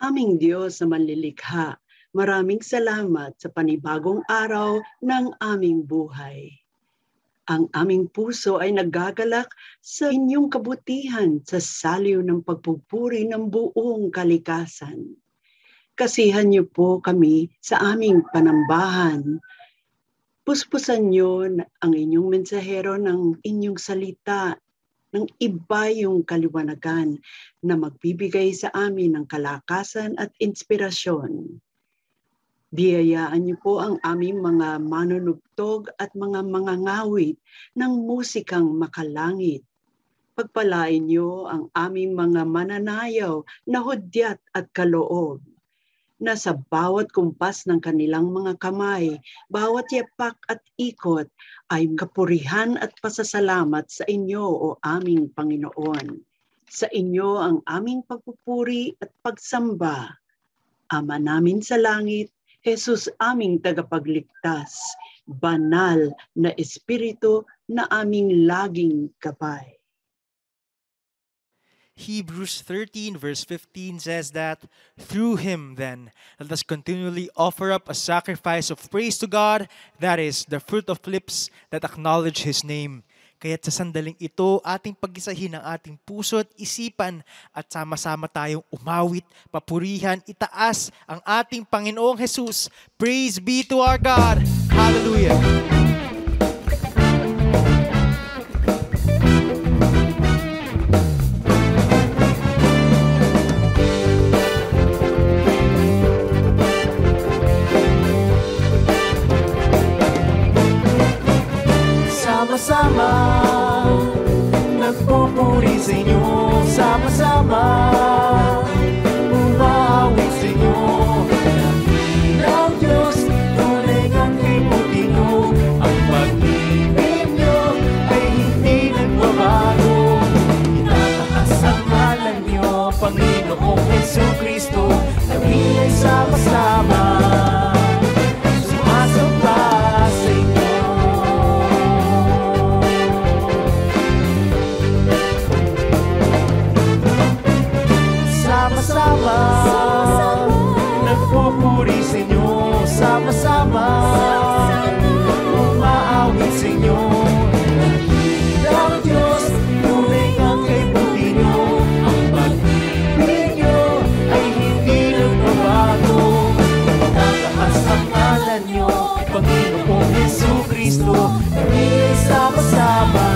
Aming Diyos na manlilikha, maraming salamat sa panibagong araw ng aming buhay. Ang aming puso ay nagagalak sa inyong kabutihan sa saliw ng pagpupuri ng buong kalikasan. Kasihan niyo po kami sa aming panambahan. Puspusan niyo ang inyong mensahero ng inyong salita, ng iba yung kaliwanagan na magbibigay sa amin ng kalakasan at inspirasyon. Biyayaan niyo po ang aming mga manunugtog at mga mangangawit ng musikang makalangit. Pagpalain niyo ang aming mga mananayaw na hudyat at kaloob, na sa bawat kumpas ng kanilang mga kamay, bawat yapak at ikot ay kapurihan at pasasalamat sa inyo o aming Panginoon. Sa inyo ang aming pagpupuri at pagsamba. Ama namin sa langit, Jesus aming tagapagligtas, banal na Espiritu na aming laging gabay. Hebrews 13 verse 15 says that, "Through him then, let us continually offer up a sacrifice of praise to God, that is, the fruit of lips that acknowledge His name." Kaya't sa sandaling ito, ating pag-isahin ang ating puso at isipan at sama-sama tayong umawit, papurihan, itaas ang ating Panginoong Jesus. Praise be to our God! Hallelujah! Sama-sama, nagpupuri sa inyo. Sama-sama, umawit sa inyo. Ng Diyos, tunay ang kiputino. Ang pag-ibig nyo ay hindi nagbabago. Itataas ang ngalan nyo, Panginoong Jesucristo. Kami ay sama-sama. Nagpupuri sa inyo, sama-sama, umaawit sa inyo. Ng Diyos, tunay ang kaibuti nyo. Ang pag-ibig nyo ay hindi nagbabago. Itataas ang ngalan nyo, Panginoong Jesucristo. Kami ay sama-sama,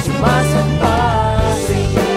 sumasamba sa inyo.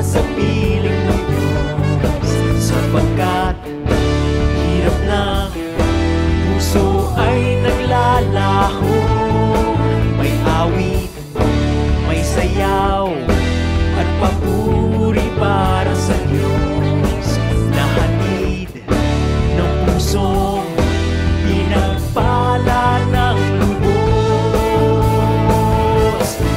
sa piling ng Diyos, sapagkat hirap ng puso ay naglalaho. May awit, may sayaw, at papuri para sa Diyos, na hatid ng pusong pinagpala ng lubos.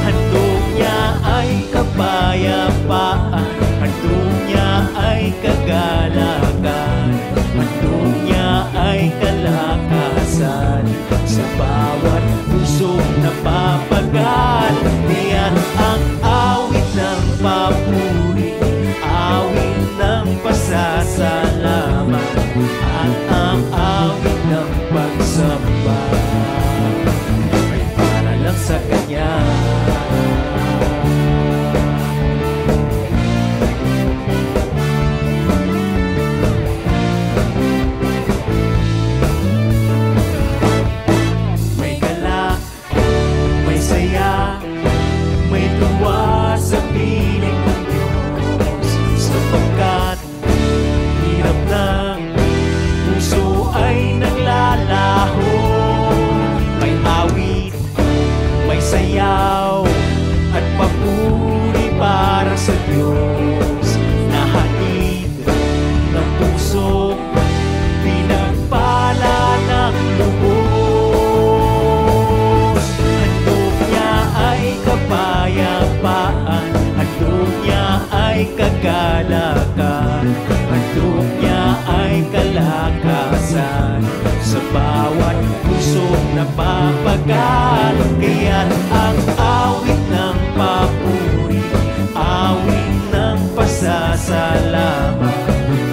Handog niya ay kapayapaan, handog niya ay kagalakan, handog niya ay kalakasan sa bawat pusong napapagal. Ngayon ang awit ng papuri, awit ng pasasalamat, at ang awit ng pagsamba ay para lang sa Kanya. May galak, may saya, may tuwa sa piling ng Diyos, sapagkat hirap ng puso ay naglalaho. May awit, may sayaw, at papuri para sa Diyos, na hatid ng puso pinagpala ng lubos. Handog niya ay kapayapaan, handog niya ay kagalakan, handog niya ay kalakasan sa bawat pusong napapagal. Kaya't ang awit ng papuri, awit ng pasasalamat,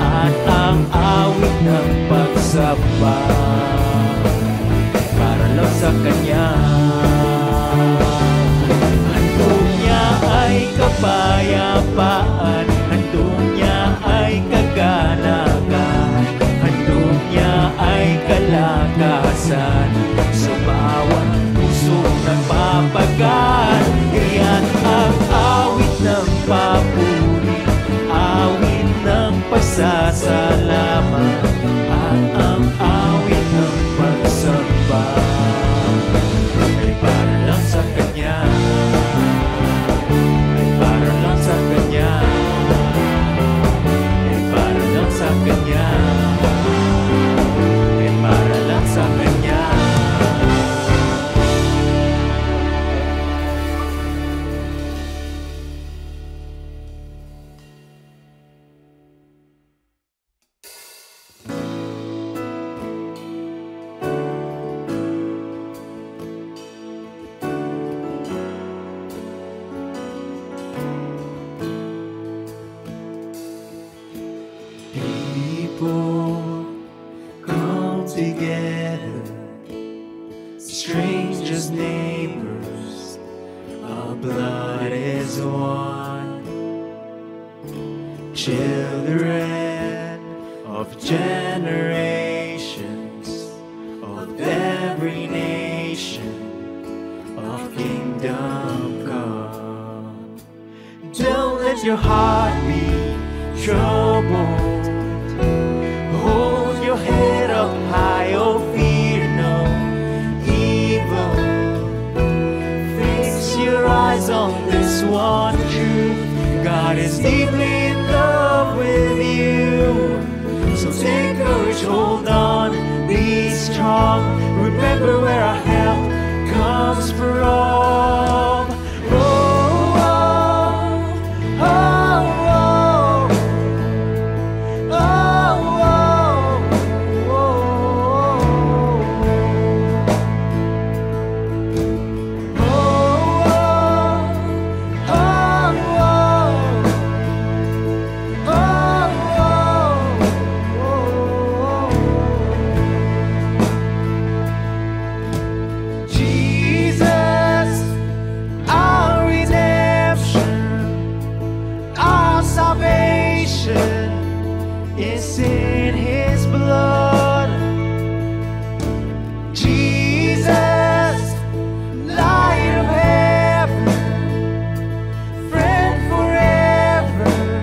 at ang awit ng pagsamba para lang sa Kanya. Handog niya ay kapayapaan, handog niya ay kagalakan, handog niya ay kalakasan sa bawat pusong napapagal. Kaya't ang awit ng papuri, awit ng pasasalamat, at ang awit ng pagsamba ay para lang sa Kanya, ay para lang sa Kanya, ay para lang sa Kanya, ay para lang sa Kanya. People come together, strangers, neighbors, our blood is one. Children of generations, of every nation, of kingdom come. Don't let your heart be troubled. Hold your head up high, oh fear no evil. Fix your eyes on this one truth: God is deeply in love with you. So take courage, hold on, be strong. Remember where our help comes from. It's in His blood. Jesus, light of heaven, friend forever.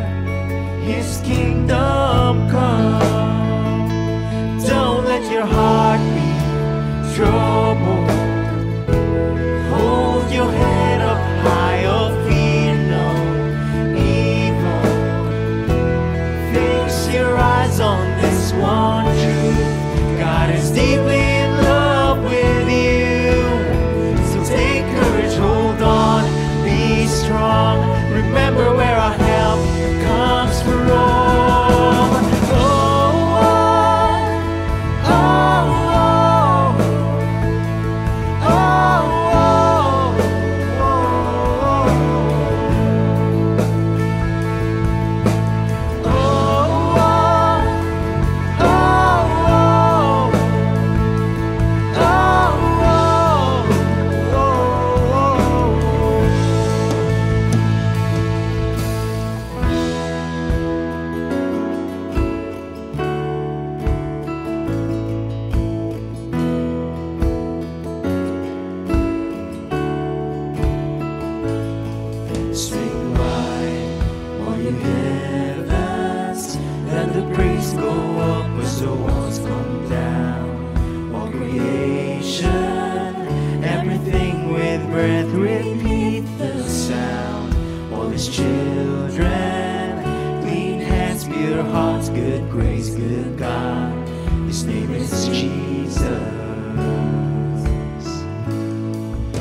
remember where our help comes from. Oh, oh, oh, Swing wide, all you heavens, let the praise go up as the walls come down. All creation, everything with breath, repeat the sound. All His children, clean hands, pure hearts, good grace, good God. His name is Jesus.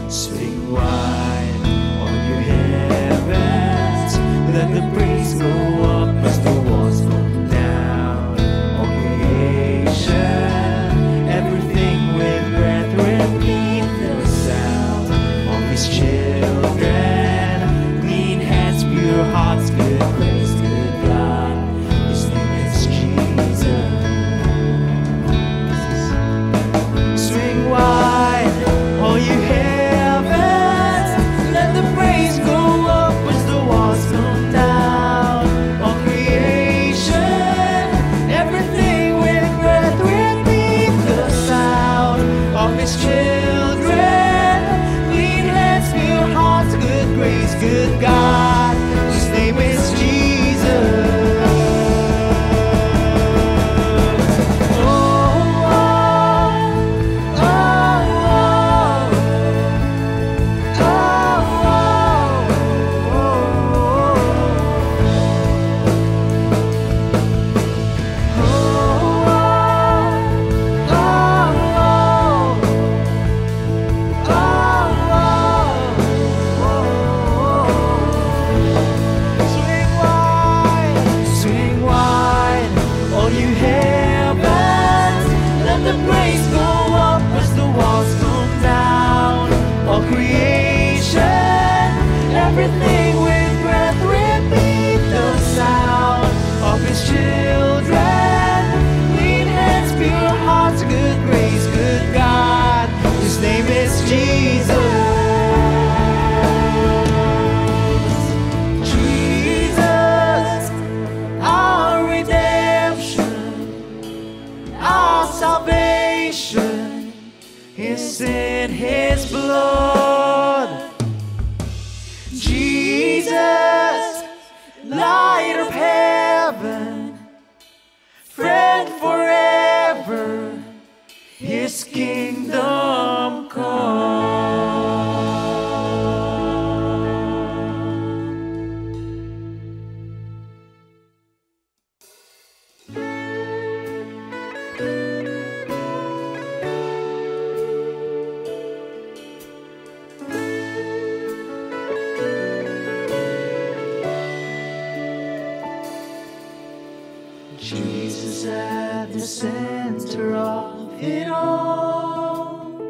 Swing wide, all you heavens, let the praise go up as the walls come down. All creation, everything with breath, repeat the sound. All His children, clean hands, pure hearts, good grace, good God. His name is Jesus. Swing wide, all you heavens, let the praise go up as the walls come down. All creation, everything with breath, repeat the sound of His children. Clean hands, pure hearts, good grace, good God. His name is Jesus. Oh, oh, oh, swing wide, all you heavens, let the praise go up as the walls come down. All creation, everything with breath, repeat the sound of His children. Clean hands, pure hearts, good grace, good God. His name is Jesus. Jesus, our redemption, our salvation is in His blood. Jesus, light of heaven, friend forever, His kingdom come. Jesus at the center of it all.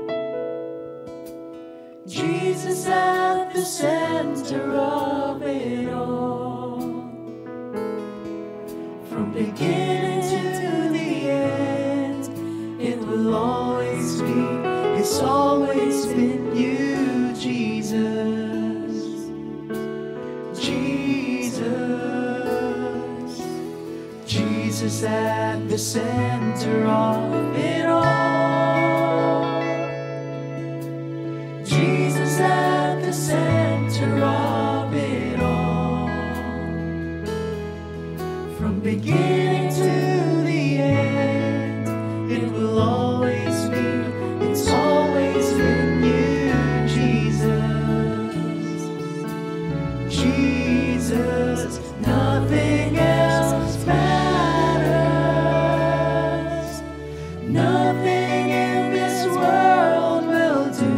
Jesus at the center of it all. From beginning to the end, it will always be, it's always been you, Jesus. Jesus. Jesus at the center of it all. Jesus at the center of it all. From beginning to the end, it will always be, it's always been you, Jesus. Jesus, nothing else matters. Nothing in this world will do.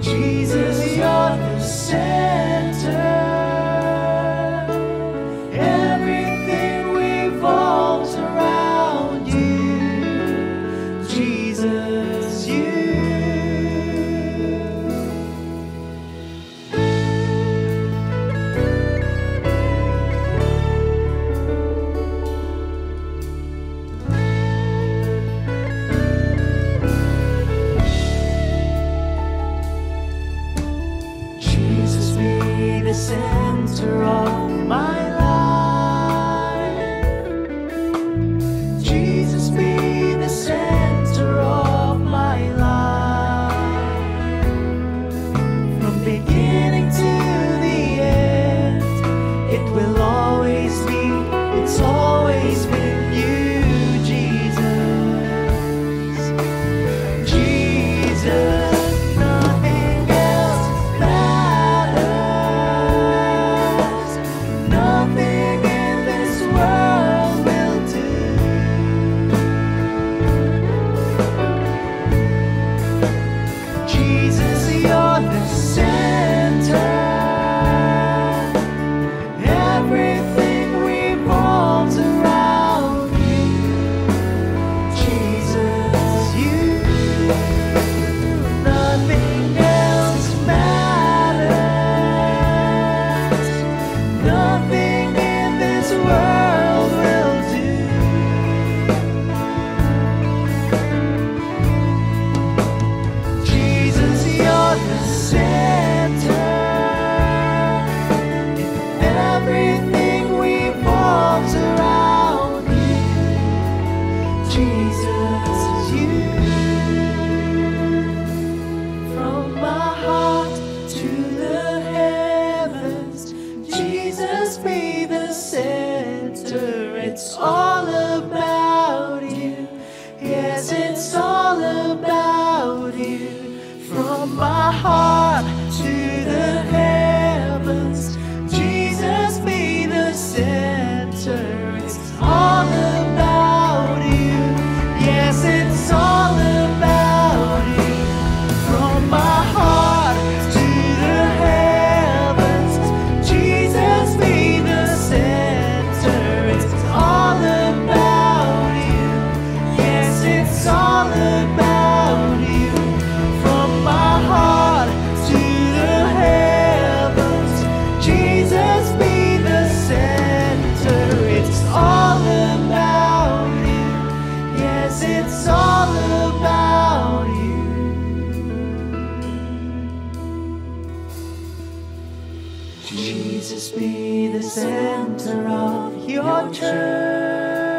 Jesus, you're the center. Everything revolves around you. Jesus, you. Jesus, be the center of my life. Jesus, be the center of my life. From beginning to the end, it will always be, it's always been you, Jesus. Jesus. Nothing else matters. Nothing in this world will do. Jesus, you're the center. Everything revolves around you. Jesus, you. Nothing else matters. Nothing in this world will do. Jesus, you're the center. Everything revolves around you. Jesus, you. From my heart to the heavens, Jesus, be the center. It's all about you. Yes, it's all about you. From my heart to the heavens, Jesus, be the center. It's all about you. Yes, it's all about you. From my heart to the heavens, Jesus, be the center. It's all about you. Yes, it's all about you. From my heart to the heavens, Jesus, be the center. It's all about you. Yes, it's all about you. Jesus, be the center of your church.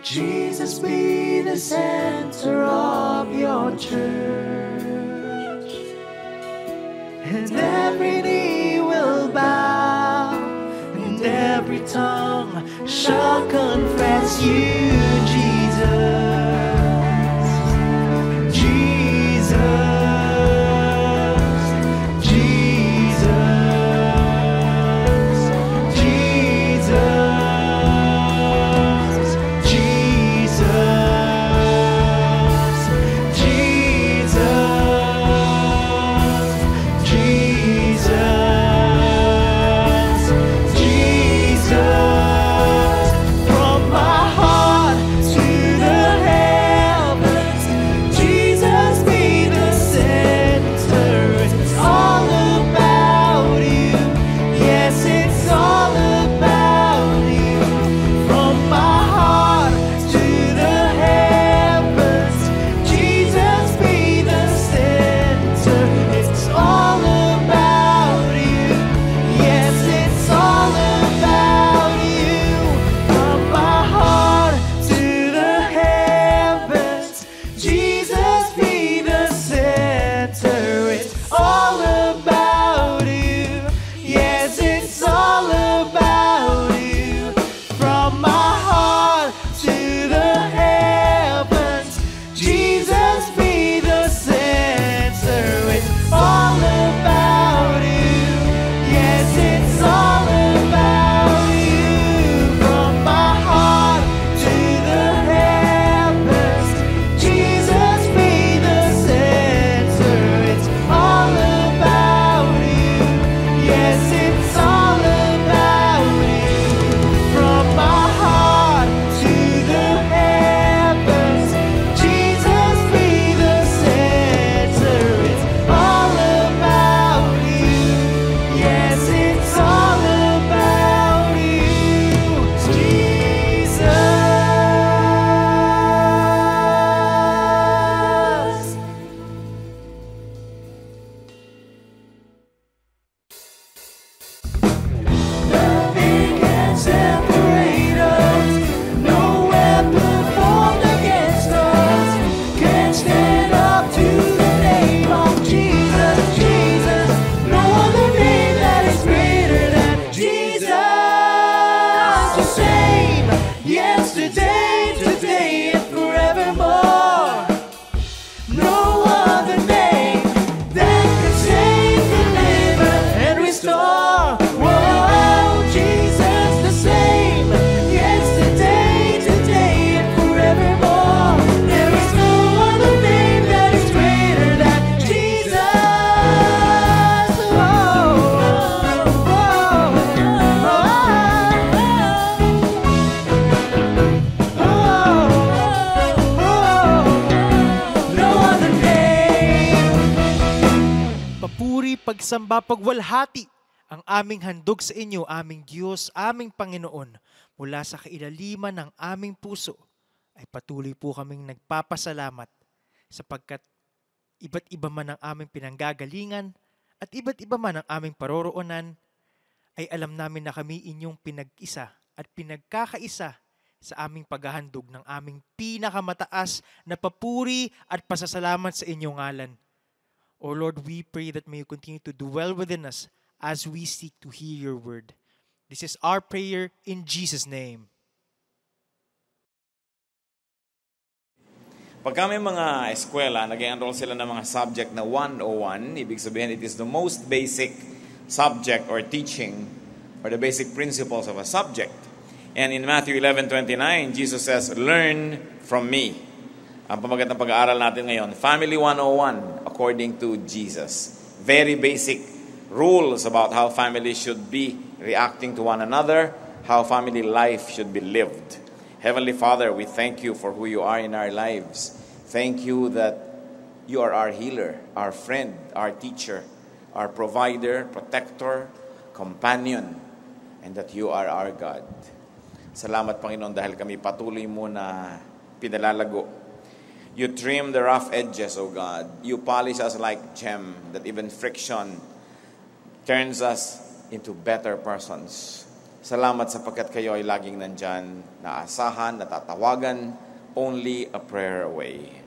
Jesus, be the center of your church. And every knee will bow, and every tongue shall confess you, Jesus. Jesus, Jesus, Jesus, Jesus, Jesus, Jesus, Jesus. From my heart to the papuri, pagsamba, pagwalhati ang aming handog sa inyo, aming Diyos, aming Panginoon. Mula sa kailaliman ng aming puso ay patuloy po kaming nagpapasalamat sapagkat iba't iba man ang aming pinanggagalingan at iba't iba man ang aming paroroonan, ay alam namin na kami inyong pinag-isa at pinagkakaisa sa aming paghahandog ng aming pinakamataas na papuri at pasasalamat sa inyong ngalan. O Lord, we pray that may you continue to dwell within us as we seek to hear your word. This is our prayer in Jesus' name. Pagka may mga eskwela, nag-enroll sila ng mga subject na 101, ibig sabihin it is the most basic subject or teaching or the basic principles of a subject. And in Matthew 11:29, Jesus says, "Learn from me." Ang pamagat ng pag-aaral natin ngayon, Family 101 according to Jesus. Very basic rules about how families should be reacting to one another, how family life should be lived. Heavenly Father, we thank you for who you are in our lives. Thank you that you are our healer, our friend, our teacher, our provider, protector, companion, and that you are our God. Salamat, Panginoon, dahil kami patuloy mo na pinalalago. You trim the rough edges, O God. You polish us like gem, that even friction turns us into better persons. Salamat sapagkat kayo ay laging nandyan, naasahan, natatawagan, only a prayer away.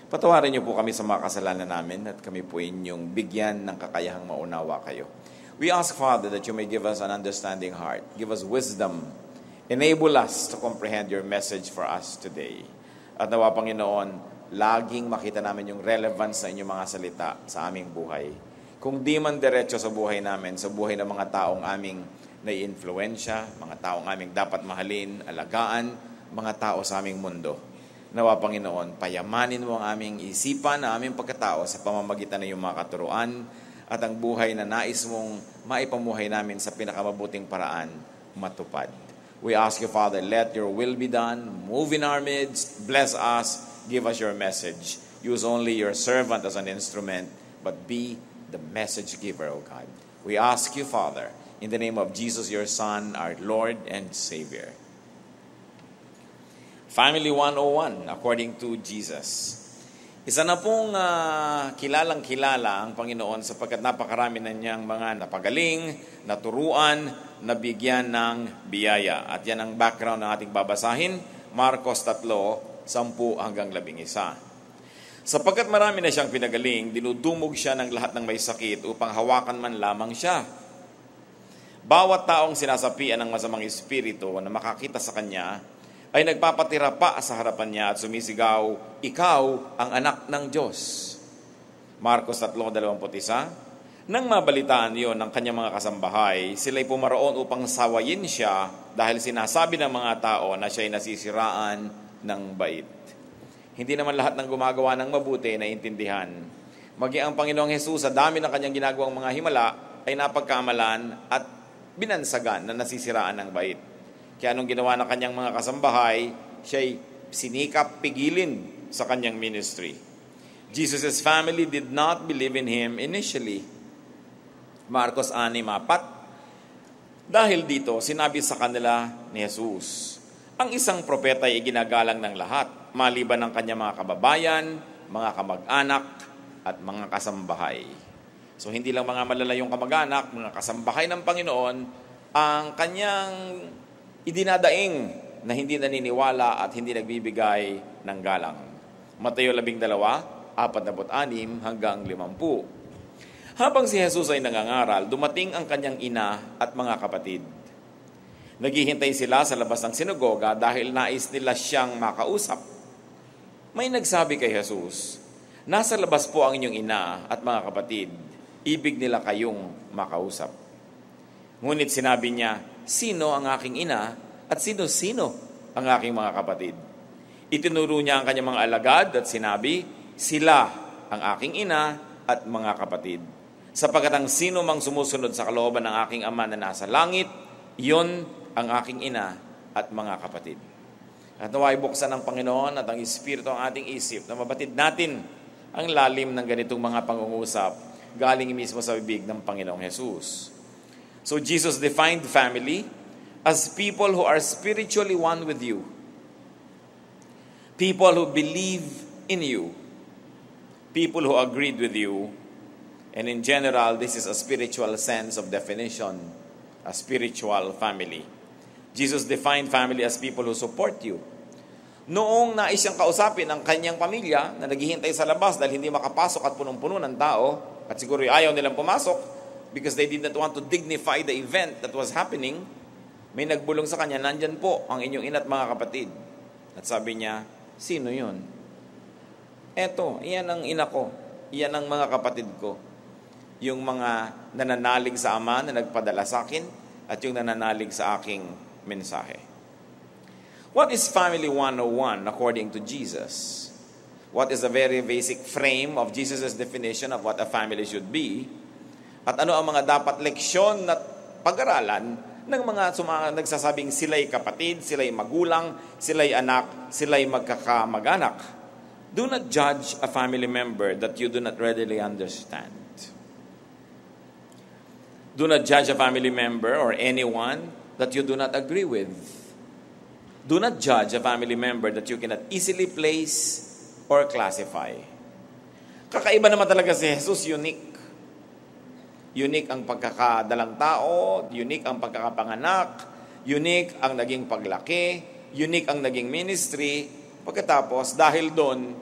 Patawarin niyo po kami sa mga kasalanan namin at kami po inyong bigyan ng kakayahang maunawa kayo. We ask, Father, that you may give us an understanding heart, give us wisdom, enable us to comprehend your message for us today. At nawa, Panginoon, laging makita namin yung relevance sa inyong mga salita sa aming buhay. Kung di man diretso sa buhay namin, sa buhay ng mga taong aming nai-influensya, mga taong aming dapat mahalin, alagaan, mga tao sa aming mundo. Nawa, Panginoon, payamanin mo ang aming isipan, ang aming pagkatao sa pamamagitan ng iyong mga katuruan at ang buhay na nais mong maipamuhay namin sa pinakamabuting paraan matupad. We ask you, Father, let your will be done. Move in our midst. Bless us. Give us your message. Use only your servant as an instrument, but be the message giver, O God. We ask you, Father, in the name of Jesus, your Son, our Lord and Savior. Family 101, according to Jesus. Isa na pong kilalang-kilala ang Panginoon sapagkat napakarami na niyang mga napagaling, naturuan, nabigyan ng biyaya. At yan ang background ng ating babasahin, Marcos 3:10 hanggang 11. Sapagkat marami na siyang pinagaling, dinudumog siya ng lahat ng may sakit upang hawakan man lamang siya. Bawat taong sinasapian ng masamang espiritu na makakita sa kanya, ay nagpapatira pa sa harapan niya at sumisigaw, "Ikaw ang anak ng Diyos." Marcos 3:21. Nang mabalitaan yon ng kanyang mga kasambahay, sila'y pumaroon upang sawayin siya dahil sinasabi ng mga tao na siya'y nasisiraan ng bait. Hindi naman lahat ng gumagawa ng mabuti na intindihan. Maging ang Panginoong Hesus sa dami ng kanyang ginagawang mga himala ay napagkamalan at binansagan na nasisiraan ng bait. Kaya anong ginawa ng kanyang mga kasambahay, siya'y sinikap pigilin sa kanyang ministry. Jesus' family did not believe in him initially. Marcos 6:4. Dahil dito, sinabi sa kanila ni Jesus, ang isang propeta ay iginagalang ng lahat, maliban ng kanyang mga kababayan, mga kamag-anak, at mga kasambahay. So hindi lang mga malalayong kamag-anak, mga kasambahay ng Panginoon, ang kanyang idinadaing na hindi naniniwala at hindi nagbibigay ng galang. Mateo 12:46 hanggang 50. Habang si Jesus ay nangangaral, dumating ang kanyang ina at mga kapatid. Naghihintay sila sa labas ng sinagoga dahil nais nila siyang makausap. May nagsabi kay Jesus, "Nasa labas po ang inyong ina at mga kapatid. Ibig nila kayong makausap." Ngunit sinabi niya, "Sino ang aking ina at sino-sino ang aking mga kapatid?" Itinuro niya ang kanyang mga alagad at sinabi, "Sila ang aking ina at mga kapatid. Sapagkat ang sino mang sumusunod sa kalooban ng aking Ama na nasa langit, iyon ang aking ina at mga kapatid." At naway buksan ng Panginoon at ang Espiritu ang ating isip na mabatid natin ang lalim ng ganitong mga pangungusap galing mismo sa bibig ng Panginoong Jesus. So Jesus defined family as people who are spiritually one with you. People who believe in you. People who agreed with you. And in general, this is a spiritual sense of definition, a spiritual family. Jesus defined family as people who support you. Noong nais siyang kausapin ang kanyang pamilya na naghihintay sa labas dahil hindi makapasok at punong-puno ng tao, at siguro ayaw nilang pumasok because they did not want to dignify the event that was happening, may nagbulong sa kanya, nandyan po ang inyong ina at mga kapatid. At sabi niya, sino yun? Eto, iyan ang ina ko, iyan ang mga kapatid ko. Yung mga nananalig sa Ama na nagpadala sa akin at yung nananalig sa aking mensahe. What is Family 101 according to Jesus? What is the very basic frame of Jesus' definition of what a family should be? At ano ang mga dapat leksyon at pag-aralan ng mga nagsasabing sila'y kapatid, sila'y magulang, sila'y anak, sila'y magkakamag-anak? Do not judge a family member that you do not readily understand. Do not judge a family member or anyone that you do not agree with. Do not judge a family member that you cannot easily place or classify. Kakaiba naman talaga si Jesus, unique. Unique ang pagkakadalang tao, unique ang pagkakapanganak, unique ang naging paglaki, unique ang naging ministry. Pagkatapos, dahil doon,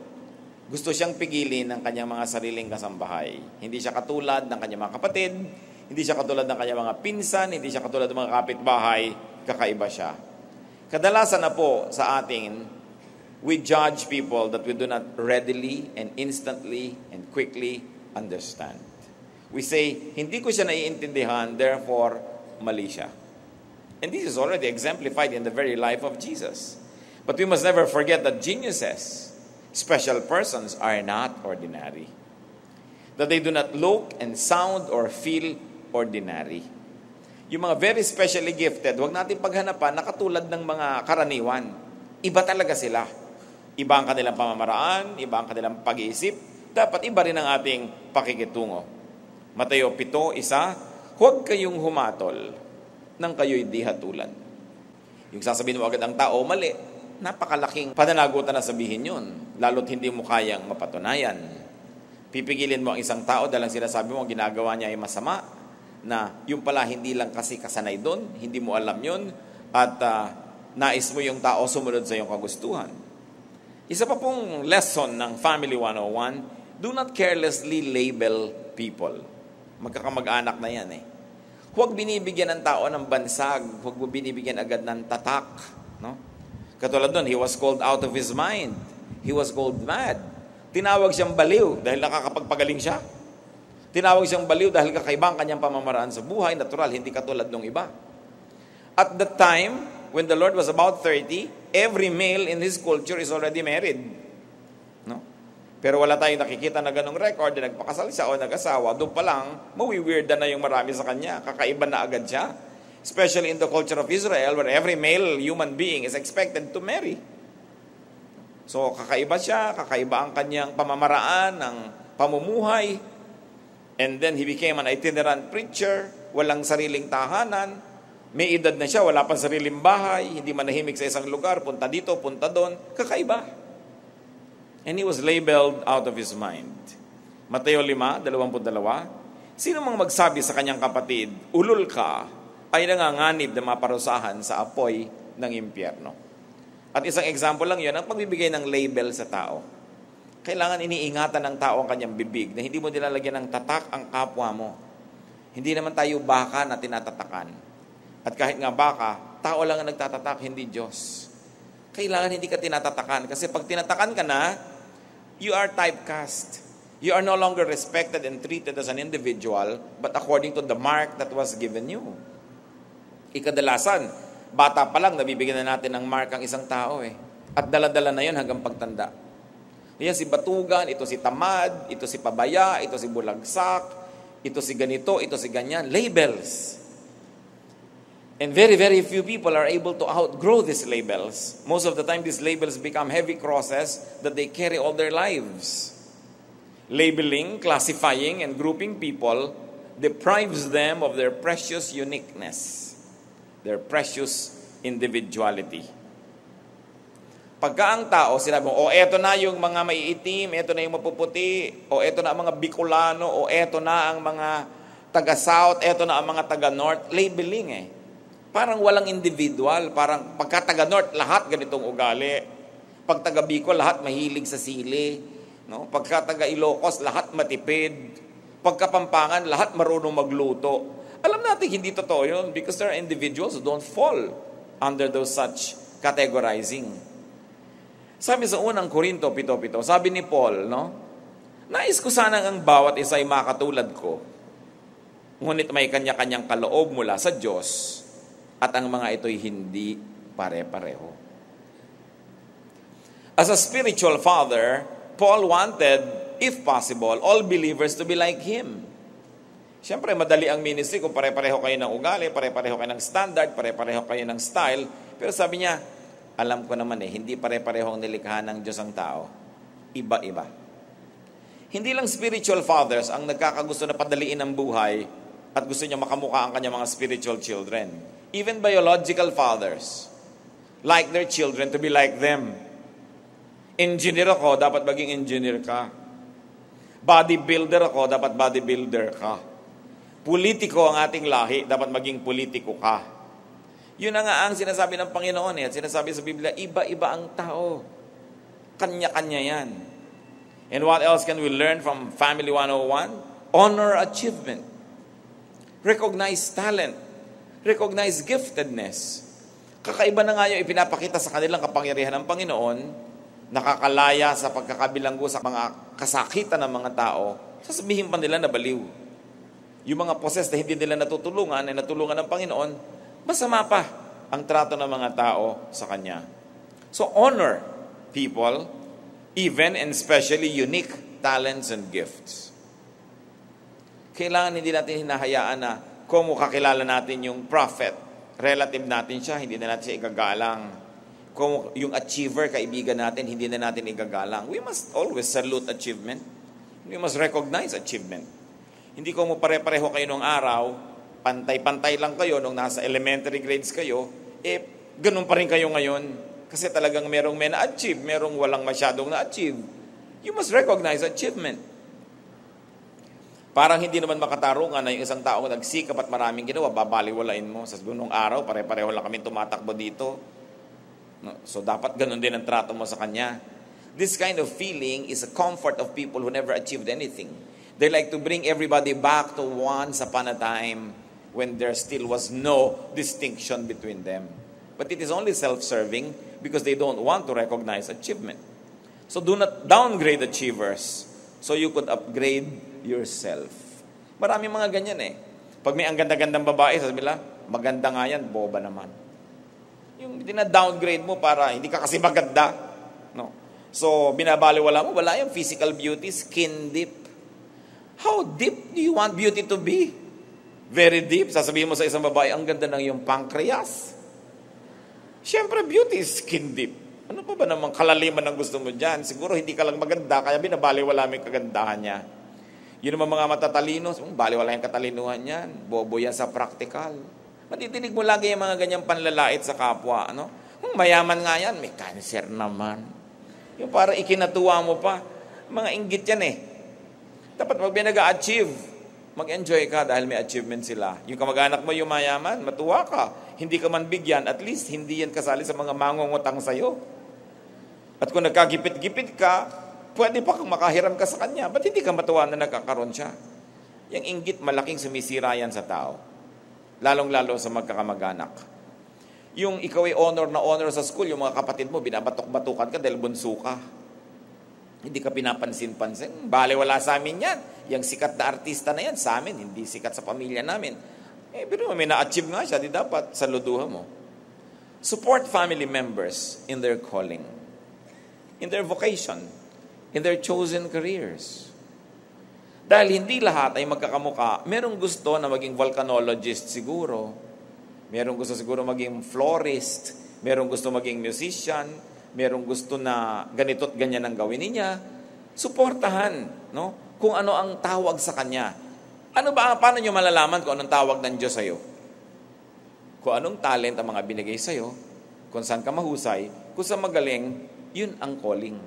gusto siyang pigilin ng kanyang mga sariling kasambahay. Hindi siya katulad ng kanyang mga kapatid, hindi siya katulad ng kanyang mga pinsan, hindi siya katulad ng mga kapitbahay, kakaiba siya. Kadalasan na po sa atin, we judge people that we do not readily and instantly and quickly understand. We say, hindi ko siya naiintindihan, therefore, mali siya. And this is already exemplified in the very life of Jesus. But we must never forget that geniuses, special persons, are not ordinary. That they do not look and sound or feel ordinary. Yung mga very specially gifted, huwag natin paghanapan na katulad ng mga karaniwan. Iba talaga sila. Iba ang kanilang pamamaraan, iba ang kanilang pag-iisip. Dapat iba rin ang ating pakikitungo. Mateo 7:1, huwag kayong humatol nang kayo'y di hatulan. Yung sasabihin mo agad ang tao, mali. Napakalaking pananagutan na sabihin yun, lalo't hindi mo kayang mapatunayan. Pipigilin mo ang isang tao dahil ang sinasabi mo, ang ginagawa niya ay masama, na yung pala hindi lang kasi kasanay doon, hindi mo alam yun, at nais mo yung tao sumunod sa iyong kagustuhan. Isa pa pong lesson ng Family 101, do not carelessly label people. Magkakamag-anak na yan eh. Huwag binibigyan ng tao ng bansag, huwag mo binibigyan agad ng tatak. No? Katulad doon, he was called out of his mind. He was called mad. Tinawag siyang baliw dahil nakakapagpagaling siya. Tinawag siyang baliw dahil kakaiba ang kanyang pamamaraan sa buhay, natural, hindi katulad ng iba. At the time, when the Lord was about 30, every male in his culture is already married. No? Pero wala tayong nakikita na ganong record, na nagpakasal siya o nag-asawa, doon pa lang, mawiweirda na yung marami sa kanya, kakaiba na agad siya. Especially in the culture of Israel, where every male human being is expected to marry. So, kakaiba siya, kakaiba ang kanyang pamamaraan, ang pamumuhay. And then he became an itinerant preacher, walang sariling tahanan, may edad na siya, wala pang sariling bahay, hindi manahimik sa isang lugar, punta dito, punta doon, kakaiba. And he was labeled out of his mind. Mateo 5:22, sino mang magsabi sa kanyang kapatid, ulol ka, ay nanganganib na maparusahan sa apoy ng impyerno. At isang example lang yun, ang pagbibigay ng label sa tao. Kailangan iniingatan ng tao ang kanyang bibig na hindi mo nilalagyan ng tatak ang kapwa mo. Hindi naman tayo baka na tinatatakan. At kahit nga baka, tao lang ang nagtatatak, hindi Diyos. Kailangan hindi ka tinatatakan. Kasi pag tinatakan ka na, you are typecast. You are no longer respected and treated as an individual, but according to the mark that was given you. Ikadalasan, bata pa lang, nabibigyan na natin ng mark ang isang tao eh. At dala-dala na yun hanggang pagtanda. Yan si batugan, ito si tamad, ito si pabaya, ito si bulagsak, ito si ganito, ito si ganyan. Labels. And very, very few people are able to outgrow these labels. Most of the time, these labels become heavy crosses that they carry all their lives. Labeling, classifying, and grouping people deprives them of their precious uniqueness, their precious individuality. Pagka ang tao, sinabi mo, eto na yung mga maiitim, eto na yung mapuputi, eto na ang mga Bicolano, eto na ang mga taga-South, eto na ang mga taga-North. Labeling Parang walang individual. Parang pagka taga-North, lahat ganitong ugali. Pag taga-Bicol, lahat mahilig sa sili. No? Pagka taga-Ilocos, lahat matipid. Pagka Pampangan, lahat marunong magluto. Alam natin hindi totoo yun because there are individuals who don't fall under those such categorizing. Sabi sa unang Korinto 7:7, sabi ni Paul, nais ko sanang ang bawat isa ay makatulad ko. Ngunit may kanya-kanyang kaloob mula sa Diyos at ang mga ito'y hindi pare-pareho. As a spiritual father, Paul wanted, if possible, all believers to be like him. Siyempre, madali ang ministry kung pare-pareho kayo ng ugali, pare-pareho kayo ng standard, pare-pareho kayo ng style. Pero sabi niya, alam ko naman hindi pare-pareho ang nilikha ng Diyos ang tao. Iba-iba. Hindi lang spiritual fathers ang nagkakagusto na padaliin ang buhay at gusto niya makamukha ang kanyang mga spiritual children. Even biological fathers like their children to be like them. Engineer ako, dapat maging engineer ka. Bodybuilder ako, dapat bodybuilder ka. Politiko ang ating lahi, dapat maging politiko ka. Yun na nga ang sinasabi ng Panginoon at sinasabi sa Biblia, iba-iba ang tao. Kanya-kanya yan. And what else can we learn from Family 101? Honor achievement. Recognize talent. Recognize giftedness. Kakaiba na nga yung ipinapakita sa kanilang kapangyarihan ng Panginoon, nakakalaya sa pagkakabilanggo sa mga kasakitan ng mga tao, sasabihin pa nila na baliw. Yung mga poses na hindi nila natutulungan, ay natulungan ng Panginoon, masama pa ang trato ng mga tao sa Kanya. So honor people, even and especially unique talents and gifts. Kailangan hindi natin hinahayaan na kung kakilala natin yung prophet, relative natin siya, hindi na natin siya igagalang. Kung yung achiever, kaibigan natin, hindi na natin igagalang. We must always salute achievement. We must recognize achievement. Hindi ko mo pare-pareho kayo nung araw, pantay-pantay lang kayo nung nasa elementary grades kayo, ganun pa rin kayo ngayon. Kasi talagang merong may na-achieve, merong walang masyadong na-achieve. You must recognize achievement. Parang hindi naman makatarungan na yung isang tao nagsikap at maraming ginawa, babaliwalain mo. Sa nung araw, pare-pareho lang kami tumatakbo dito. So dapat ganun din ang trato mo sa kanya. This kind of feeling is a comfort of people who never achieved anything. They like to bring everybody back to once upon a time when there still was no distinction between them. But it is only self-serving because they don't want to recognize achievement. So do not downgrade achievers so you could upgrade yourself. Maraming mga ganyan Pag may ang ganda-gandang babae, sabi nila, maganda nga yan, boba naman. Yung dina-downgrade mo para hindi ka kasi maganda. No? So, binabaliwala mo, wala yung physical beauty, skin deep. How deep do you want beauty to be? Very deep. Sasabihin mo sa isang babae, ang ganda ng iyong pancreas. Siyempre, beauty is skin deep. Ano pa ba namang kalaliman ng gusto mo dyan? Siguro hindi ka lang maganda, kaya binabaliwala mo yung kagandahan niya. Yun naman mga matatalino, baliwala yung katalinuhan yan. Bobo yan sa practical. Matitinig mo lagi yung mga ganyang panlalait sa kapwa. Kung mayaman nga yan, may cancer naman. Yung para ikinatuwa mo pa. Mga inggit yan Dapat pag may nag-achieve, mag-enjoy ka dahil may achievement sila. Yung kamag-anak mo yung mayaman, matuwa ka. Hindi ka man bigyan, at least hindi yan kasali sa mga mangungutang sa'yo. At kung nagkagipit-gipit ka, pwede pa kang makahiram ka sa kanya. Ba't hindi ka matuwa na nagkakaroon siya? Yung inggit, malaking sumisira yan sa tao. Lalong-lalo sa magkakamag-anak. Yung ikaw ay honor na honor sa school, yung mga kapatid mo, binabatok-batukan ka dahil bunso ka. Hindi ka pinapansin-pansin. Baliwala sa amin yan. Yung sikat na artista na yan, sa amin, hindi sikat sa pamilya namin. Pero may na-achieve nga siya, di dapat saluduhan mo. Support family members in their calling, in their vocation, in their chosen careers. Dahil hindi lahat ay magkakamuka. Merong gusto na maging volcanologist siguro. Merong gusto siguro maging florist. Merong gusto maging musician. Merong gusto na ganito't ganyan ang gawin niya. Suportahan, kung ano ang tawag sa Kanya. Paano nyo malalaman kung anong tawag ng Diyos sa'yo? Kung anong talent ang mga binigay sa'yo, kung saan ka mahusay, kung saan magaling, yun ang calling.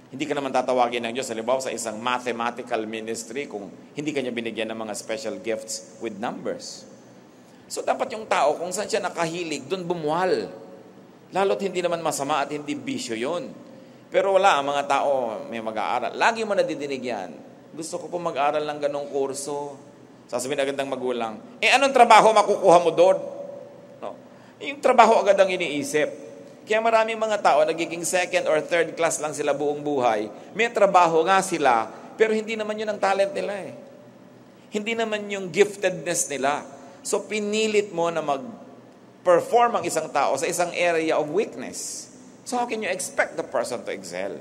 Hindi ka naman tatawagin ng Diyos, halimbawa sa isang mathematical ministry, kung hindi ka niya binigyan ng mga special gifts with numbers. So dapat yung tao, kung saan siya nakahilig, doon bumuhal. Lalo't hindi naman masama at hindi bisyo yun. Pero wala, ang mga tao may mag-aaral. Lagi mo nadidinig yan. Gusto ko po mag-aaral ng ganong kurso. Sasabihin agad ng magulang, anong trabaho makukuha mo doon? No. Yung trabaho agad ang iniisip. Kaya maraming mga tao, nagiging second or third class lang sila buong buhay. May trabaho nga sila, pero hindi naman yun ang talent nila eh. Hindi naman yung giftedness nila. So pinilit mo na mag-perform ang isang tao sa isang area of weakness. So how can you expect the person to excel?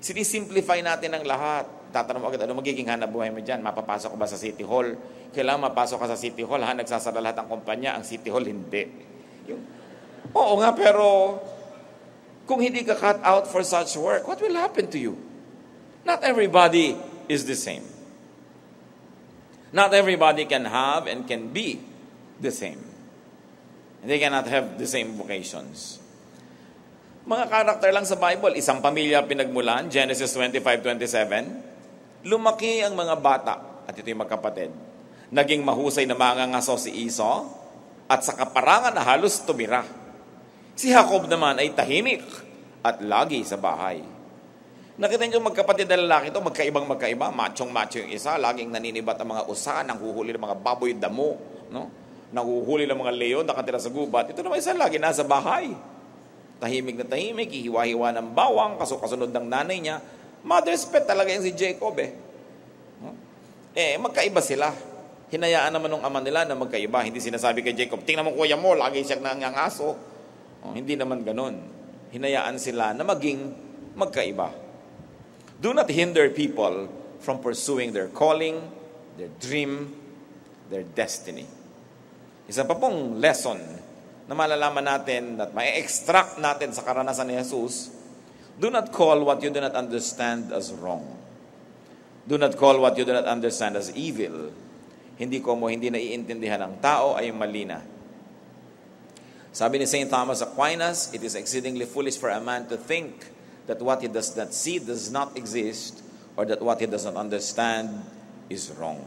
Sinisimplify natin ang lahat. Tatanong mo agad, ano magiging hanap buhay mo dyan? Mapapasok ka ba sa City Hall? Kailangan mapasok ka sa City Hall, nagsasara lahat ng kumpanya, ang City Hall hindi. Oo nga, pero kung hindi ka cut out for such work, what will happen to you? Not everybody is the same. Not everybody can have and can be the same. And they cannot have the same vocations. Mga karakter lang sa Bible, isang pamilya pinagmulan, Genesis 25:27. Lumaki ang mga bata, at ito yung magkapatid. Naging mahusay na mangangaso si Esau, at sa kaparangan na halos tumira. Si Jacob naman ay tahimik at lagi sa bahay. Nakita niyo magkapatid na lalaki ito, magkaiba, machong-macho yung isa, laging naninibat ang mga usa, nanghuhuli ng mga baboy damo, no? Nanghuhuli ng mga leon, nakatira sa gubat. Ito naman isa, lagi nasa bahay. Tahimik na tahimik, hihiwa-hiwa ng bawang, kasunod ng nanay niya. Mother's pet talaga yung si Jacob no? Magkaiba sila. Hinayaan naman ng ama nila na magkaiba. Hindi sinasabi kay Jacob, tingnan mo kuya mo, lagi siyang nangangaso. Hindi naman ganun. Hinayaan sila na maging magkaiba. Do not hinder people from pursuing their calling, their dream, their destiny. Isa pa pong lesson na malalaman natin at ma-extract natin sa karanasan ni Jesus, do not call what you do not understand as wrong. Do not call what you do not understand as evil. Hindi naiintindihan ng tao ay mali na. Sabi ni St. Thomas Aquinas, it is exceedingly foolish for a man to think that what he does not see does not exist, or that what he does not understand is wrong.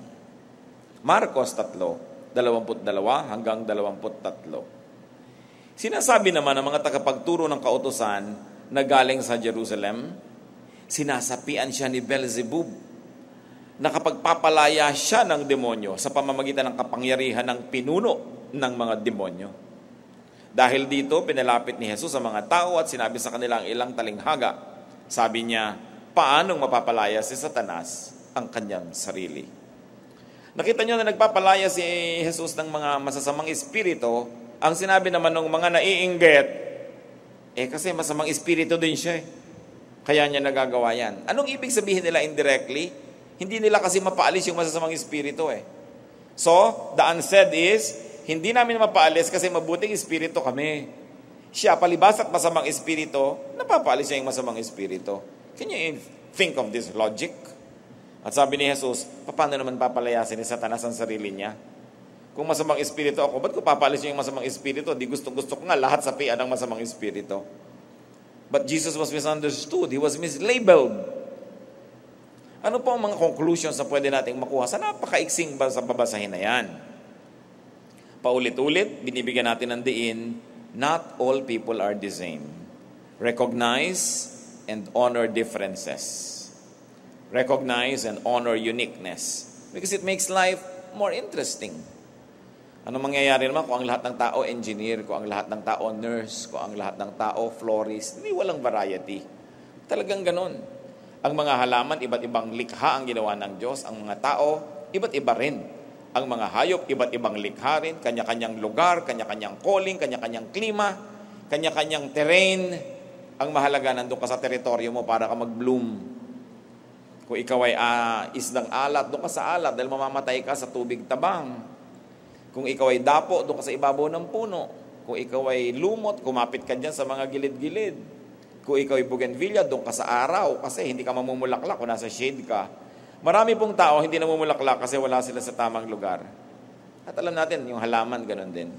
Marcos 3:22 hanggang 23. Sinasabi naman ng mga tagapagturo ng kautusan na galing sa Jerusalem, sinasapian siya ni Beelzebub, nakapagpapalaya siya ng demonyo sa pamamagitan ng kapangyarihan ng pinuno ng mga demonyo. Dahil dito, pinalapit ni Jesus sa mga tao at sinabi sa kanila ang ilang talinghaga. Sabi niya, paanong mapapalaya si Satanas ang kanyang sarili? Nakita niyo na nagpapalaya si Jesus ng mga masasamang espiritu. Ang sinabi naman ng mga naiinggit, kasi masamang espiritu din siya. Kaya niya nagagawa yan. Anong ibig sabihin nila indirectly? Hindi nila kasi mapaalis yung masasamang espiritu So, the unsaid is, hindi namin mapaalis kasi mabuting espiritu kami. Siya, palibas at masamang espiritu, napapaalis niya yung masamang espiritu. Can you think of this logic? At sabi ni Jesus, paano naman papalayasin ni Satanas ang sarili niya? Kung masamang espiritu ako, ba't ko papaalis niya yung masamang espiritu? Di gusto ko nga lahat sapian ng masamang espiritu. But Jesus was misunderstood. He was mislabeled. Ano po ang mga conclusions na pwede nating makuha sa napakaiksing sa babasahin na yan? Paulit-ulit, binibigyan natin ng diin, not all people are the same. Recognize and honor differences. Recognize and honor uniqueness. Because it makes life more interesting. Ano mangyayari naman kung ang lahat ng tao engineer, kung ang lahat ng tao nurse, kung ang lahat ng tao florist, hindi walang variety. Talagang ganon. Ang mga halaman, iba't ibang likha ang ginawa ng Diyos. Ang mga tao, iba't iba rin. Ang mga hayop, iba't ibang likha rin. Kanya-kanyang lugar, kanya-kanyang calling, kanya-kanyang klima, kanya-kanyang terrain. Ang mahalaga, nandun ka sa teritoryo mo para ka mag-bloom. Kung ikaw ay isdang alat, doon ka sa alat dahil mamamatay ka sa tubig tabang. Kung ikaw ay dapo, doon ka sa ibabaw ng puno. Kung ikaw ay lumot, kumapit ka dyan sa mga gilid-gilid. Kung ikaw ay bougainvillea, doon ka sa araw kasi hindi ka mamumulaklak kung nasa shade ka. Marami pong tao hindi namumulaklak kasi wala sila sa tamang lugar. At alam natin, yung halaman, ganun din.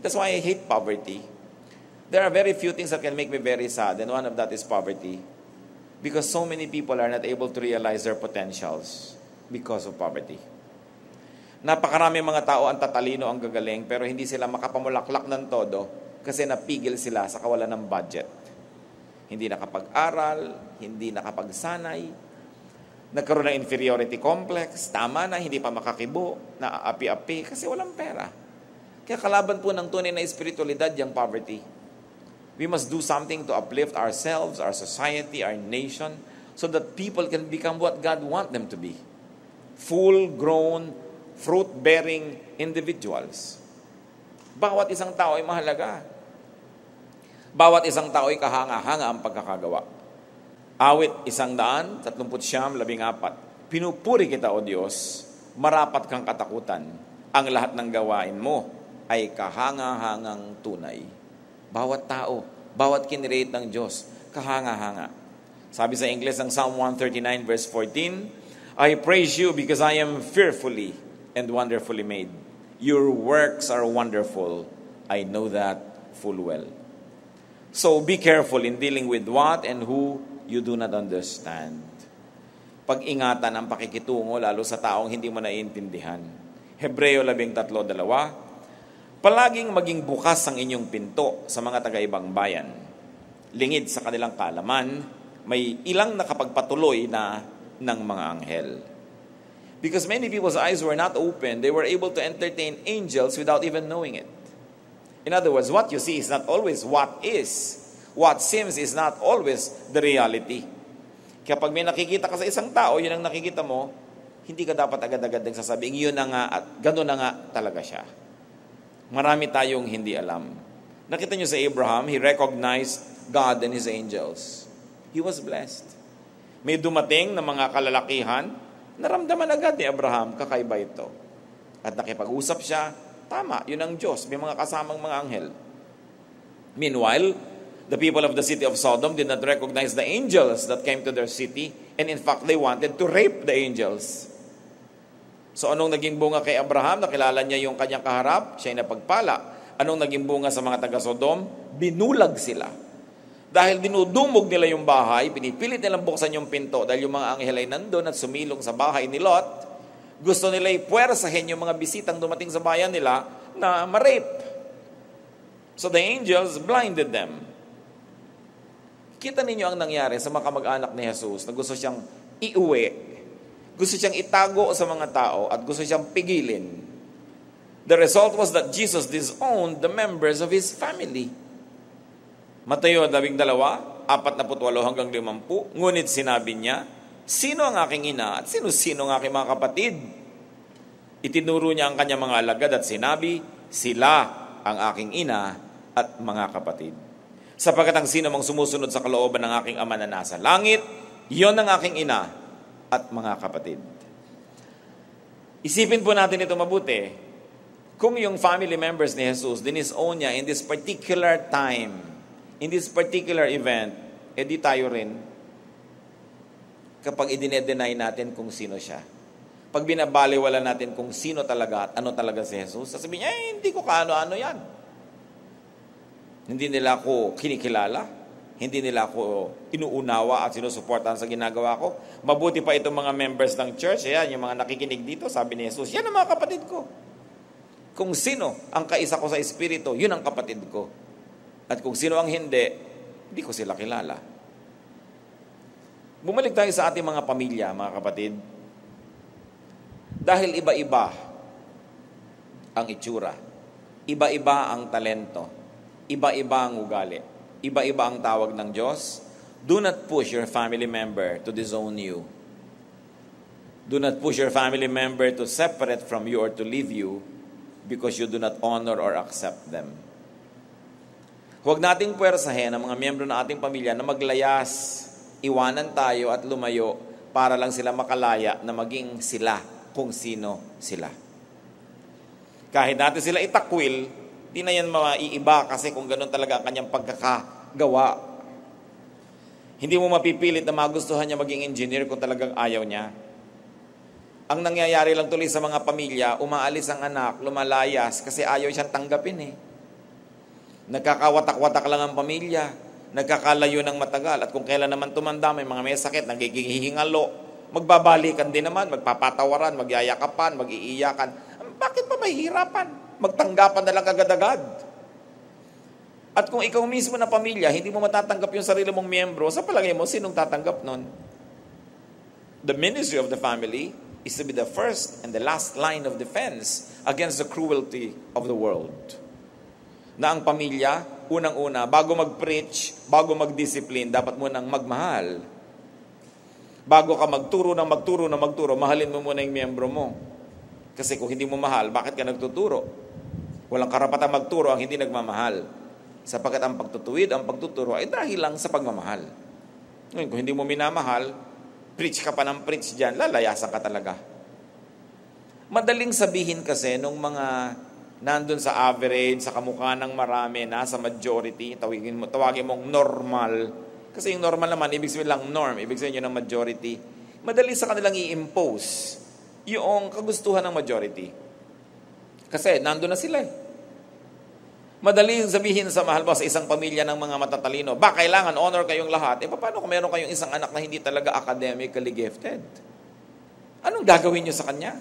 That's why I hate poverty. There are very few things that can make me very sad, and one of that is poverty. Because so many people are not able to realize their potentials because of poverty. Napakarami mga tao ang tatalino, ang gagaling, pero hindi sila makapamulaklak ng todo kasi napigil sila sa kawalan ng budget. Hindi nakapag-aral, hindi nakapagsanay, nagkaroon ng inferiority complex, tama na, hindi pa makakibo, naaapi-api kasi walang pera. Kaya kalaban po ng tunay na espiritualidad yung poverty. We must do something to uplift ourselves, our society, our nation, so that people can become what God wants them to be. Full-grown, fruit-bearing individuals. Bawat isang tao ay mahalaga. Bawat isang tao ay kahanga-hanga ang pagkakagawa. Awit 139:14, pinupuri kita, O Diyos, marapat kang katakutan. Ang lahat ng gawain mo ay kahanga-hangang tunay. Bawat tao, bawat kinirate ng Diyos, kahanga-hanga. Sabi sa English ng Psalm 139:14, I praise you because I am fearfully and wonderfully made. Your works are wonderful. I know that full well. So be careful in dealing with what and who you do not understand. Pag-ingatan ang pakikitungo lalo sa taong hindi mo naiintindihan. Hebreo 13:2, palaging maging bukas ang inyong pinto sa mga taga-ibang bayan. Lingid sa kanilang kaalaman, may ilang nakapagpatuloy na ng mga anghel. Because many people's eyes were not open, they were able to entertain angels without even knowing it. In other words, what you see is not always what is. What seems is not always the reality. Kaya pag may nakikita ka sa isang tao, yun ang nakikita mo, hindi ka dapat agad-agad nagsasabing, yun na nga at gano'n na nga talaga siya. Marami tayong hindi alam. Nakita nyo sa Abraham, he recognized God and His angels. He was blessed. May dumating na mga kalalakihan, naramdaman agad ni Abraham, kakaiba ito. At nakipag-usap siya, tama, yun ang Diyos, may mga kasamang mga anghel. Meanwhile, the people of the city of Sodom did not recognize the angels that came to their city, and in fact, they wanted to rape the angels. So anong naging bunga kay Abraham? Nakilala niya yung kanyang kaharap, siya'y napagpala. Anong naging bunga sa mga taga-Sodom? Binulag sila. Dahil dinudumog nila yung bahay, pinipilit nilang buksan yung pinto dahil yung mga anghel ay nandun at sumilong sa bahay ni Lot. Gusto nila ipuwersahin yung mga bisitang dumating sa bayan nila na ma-rape. So the angels blinded them. Kita ninyo ang nangyari sa mga kamag-anak ni Jesus na gusto siyang iuwi, gusto siyang itago sa mga tao, at gusto siyang pigilin. The result was that Jesus disowned the members of His family. Mateo 12:48-50, ngunit sinabi niya, sino ang aking ina at sino-sino ang aking mga kapatid? Itinuro niya ang kanyang mga alagad at sinabi, sila ang aking ina at mga kapatid. Sapagkat ang sino mang sumusunod sa kalooban ng aking Ama na nasa langit, iyon ang aking ina at mga kapatid. Isipin po natin ito mabuti. Kung yung family members ni Jesus, dinisown niya in this particular time, in this particular event, di tayo rin kapag idine-deny natin kung sino siya. Pag binabaliwala natin kung sino talaga at ano talaga si Jesus, sasabihin niya, hindi ko kaano-ano yan. Hindi nila ako kinikilala, hindi nila ako inuunawa at sinusuportahan sa ginagawa ko. Mabuti pa itong mga members ng church, yan, yung mga nakikinig dito, sabi ni Jesus, yan ang mga kapatid ko. Kung sino ang kaisa ko sa Espiritu, yun ang kapatid ko. At kung sino ang hindi ko sila kilala. Bumalik tayo sa ating mga pamilya, mga kapatid. Dahil iba-iba ang itsura, iba-iba ang talento, iba-iba ang ugali, iba-iba ang tawag ng Diyos. Do not push your family member to disown you. Do not push your family member to separate from you or to leave you because you do not honor or accept them. Huwag nating puwersahin ang mga miyembro ng ating pamilya na maglayas, iwanan tayo at lumayo para lang sila makalaya na maging sila kung sino sila. Kahit natin sila itakwil, di na yan maiiba kasi kung ganun talaga ang kanyang pagkakagawa. Hindi mo mapipilit na magustuhan niya maging engineer kung talagang ayaw niya. Ang nangyayari lang tuloy sa mga pamilya, umaalis ang anak, lumalayas kasi ayaw siyang tanggapin eh. Nagkakawatak-watak lang ang pamilya, nagkakalayo ng matagal, at kung kailan naman tumanda, may mga may sakit, nagiging hihingalo, magbabalikan din naman, magpapatawaran, magyayakapan, mag-iiyakan. Bakit pa mahihirapan? Magtanggapan na lang agad-agad. At kung ikaw mismo na pamilya, hindi mo matatanggap yung sarili mong miyembro, sa palagay mo, sinong tatanggap nun? The ministry of the family is to be the first and the last line of defense against the cruelty of the world. Na ang pamilya, unang-una, bago mag-preach, bago mag-discipline, dapat mo nang magmahal. Bago ka magturo, mahalin mo muna yung miyembro mo. Kasi kung hindi mo mahal, bakit ka nagtuturo? Walang karapatang magturo ang hindi nagmamahal. Sapagkat ang pagtutuwid, ang pagtuturo ay dahil lang sa pagmamahal. Ngayon, kung hindi mo minamahal, preach ka pa ng preach dyan, lalayasan ka talaga. Madaling sabihin kasi nung mga nandun sa average, sa kamukha ng marami, nasa majority, tawagin mong normal. Kasi yung normal naman, ibig sabihin lang norm, ibig sabihin yun ng majority. Madali sa kanilang i-impose yung kagustuhan ng majority. Kasi nandun na sila eh. Madali sabihin sa mahal mo sa isang pamilya ng mga matatalino, kailangan honor kayong lahat. Paano kung meron kayong isang anak na hindi talaga academically gifted? Anong gagawin nyo sa kanya?